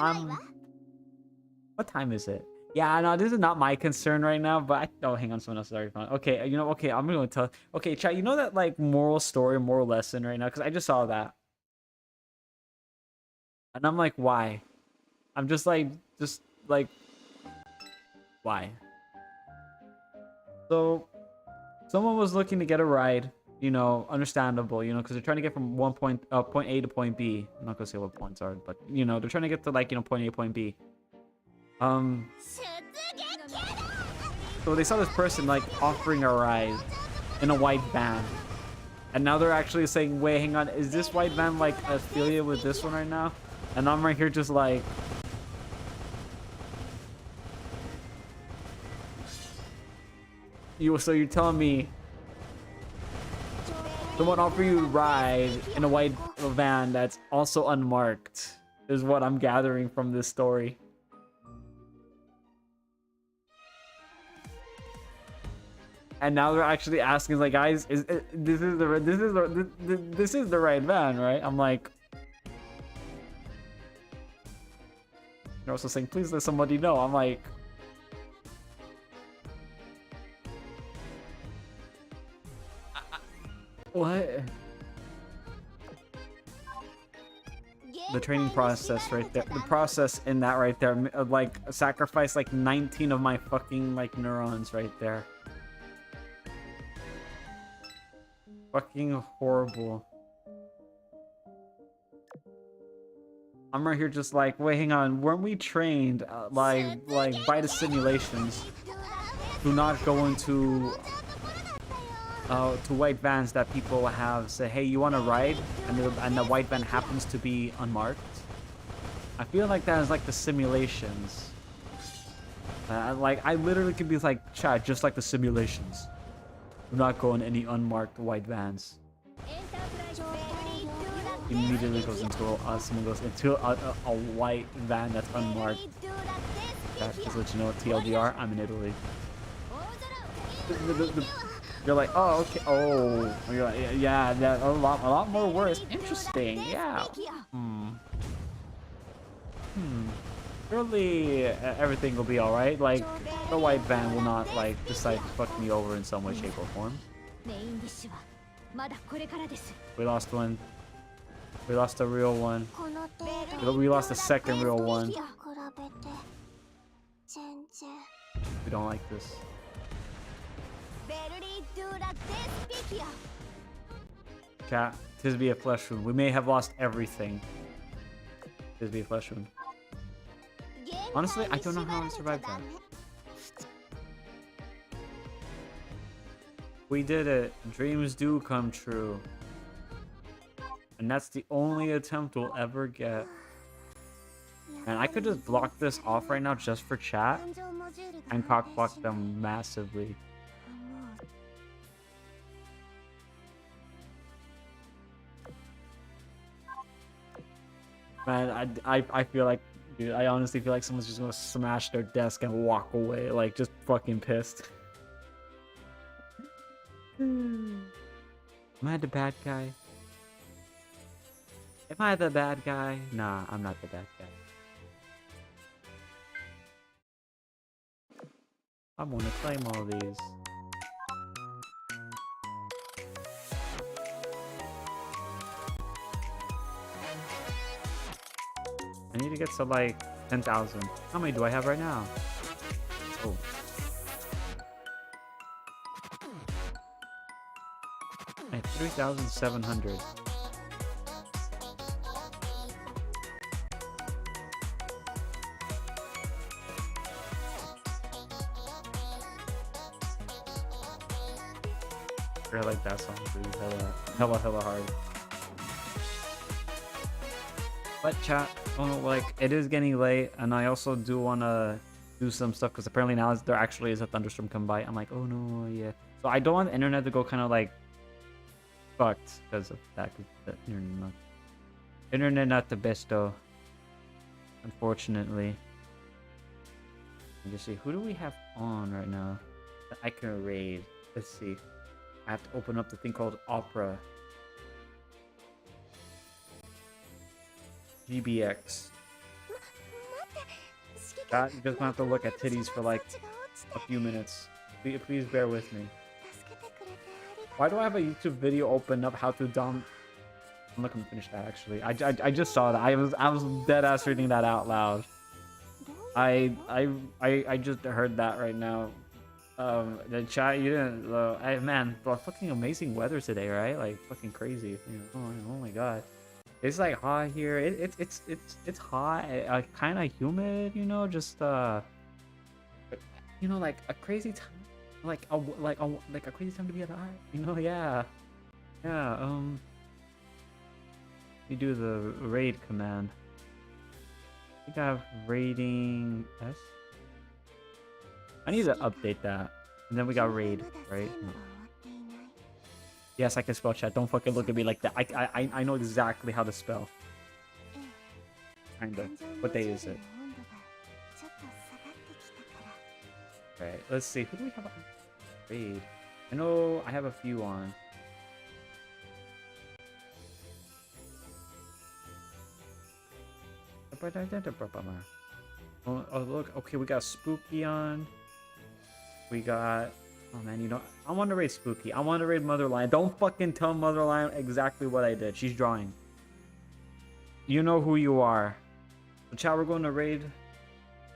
what time is it? Yeah, no, this is not my concern right now. But oh, hang on, someone else is already found. Okay, you know, okay, I'm gonna tell. Okay, chat. You know that like moral story, moral lesson right now, because I just saw that. And I'm like, why? I'm just like, why? So, someone was looking to get a ride, you know, understandable, you know, because they're trying to get from point A to point B. I'm not gonna say what points are, but you know, they're trying to get to like, you know, point A, point B. So they saw this person like offering a ride in a white van, and now they're actually saying, wait, hang on, is this white van like affiliated with this one right now? And I'm right here just like, so you're telling me someone offer you a ride in a white van that's also unmarked is what I'm gathering from this story. And now they're actually asking, like, guys, this is the right van, right? I'm like, they're also saying, please let somebody know. I'm like, what? The training process right there. The process in that right there. Like, sacrifice like 19 of my fucking like neurons right there. Fucking horrible. I'm right here just like, wait, hang on. Weren't we trained like by the simulations to not go into to white vans that people have say, hey, you want to ride? And the white van happens to be unmarked. I feel like that is like the simulations. Like, I literally could be like, chat, just like the simulations. Do not go in any unmarked white vans. Immediately goes into someone goes into a white van that's unmarked. Just let you know, TLDR, I'm in Italy. You're like, oh, okay, oh, you're like, yeah, that a lot more worse. Interesting, yeah. Surely everything will be all right. Like, the white van will not like decide to fuck me over in some way, shape, or form. We lost one. We lost a real one. We lost the second real one. We don't like this. Chat, tis be a flesh wound. We may have lost everything. Tis be a flesh wound. Honestly, I don't know how I survived that. We did it. Dreams do come true. And that's the only attempt we'll ever get. And I could just block this off right now just for chat and cockblock them massively. Man, I feel like, dude, I honestly feel like someone's just gonna smash their desk and walk away, like, just fucking pissed. Am I the bad guy? Am I the bad guy? Nah, I'm not the bad guy. I'm gonna claim all these. I need to get to like 10,000. How many do I have right now? Oh. I have 3,700. I like that song, dude. Hella hard. But chat, like, it is getting late, and I also do want to do some stuff, because apparently now there actually is a thunderstorm come by. I'm like, oh no, yeah. So I don't want the internet to go kind of like fucked because of that. The internet not the best though, unfortunately. Let me just see, who do we have on right now that I can raid? Let's see. I have to open up the thing called Opera. GBX. You're just gonna have to look at titties for like a few minutes. Please bear with me. Why do I have a YouTube video open up how to I'm not gonna finish that actually. I just saw that. I was dead ass reading that out loud. I just heard that right now. The chat, you didn't, man, bro, fucking amazing weather today, right? Like, fucking crazy. You know, oh my god. It's like hot here. It's hot, kind of humid, you know, just, you know, like a crazy time, like a crazy time to be alive, you know, yeah. We do the raid command. I think I have raiding S. I need to update that. And then we got raid, right? No. Yes, I can spell chat. Don't fucking look at me like that. I know exactly how to spell. Kinda. What day is it? Alright, let's see. Who do we have on raid? I know I have a few on. Oh look, okay, we got Spooky on. We got, oh man, you know, I want to raid Spooky. I want to raid Mother Lion. Don't fucking tell Mother Lion exactly what I did. She's drawing. You know who you are. So chat, we're going to raid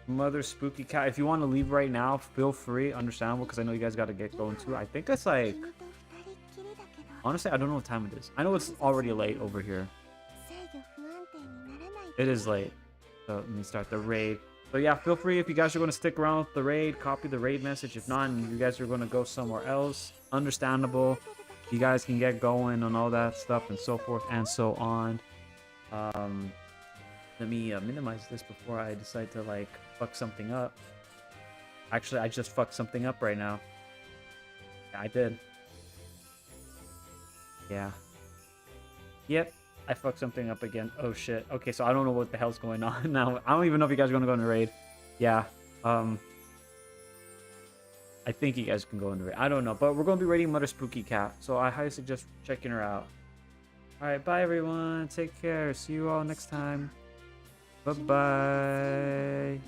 Mother Spooky Cat. If you want to leave right now, feel free. Understandable, because I know you guys got to get going too. I think it's like, honestly, I don't know what time it is. I know it's already late over here. It is late. So let me start the raid. So yeah, feel free if you guys are going to stick around with the raid, copy the raid message. If not, and you guys are going to go somewhere else, understandable. You guys can get going on all that stuff and so forth and so on. Let me minimize this before I decide to like fuck something up. Actually, I just fucked something up right now. Yeah, I did. Yeah. Yep. I fucked something up again. Oh shit. Okay, so I don't know what the hell's going on now. I don't even know if you guys are gonna go in the raid. Yeah. I think you guys can go in the raid. I don't know, but we're gonna be raiding Mother Spooky Cat, so I highly suggest checking her out. All right, bye everyone. Take care. See you all next time. Bye bye.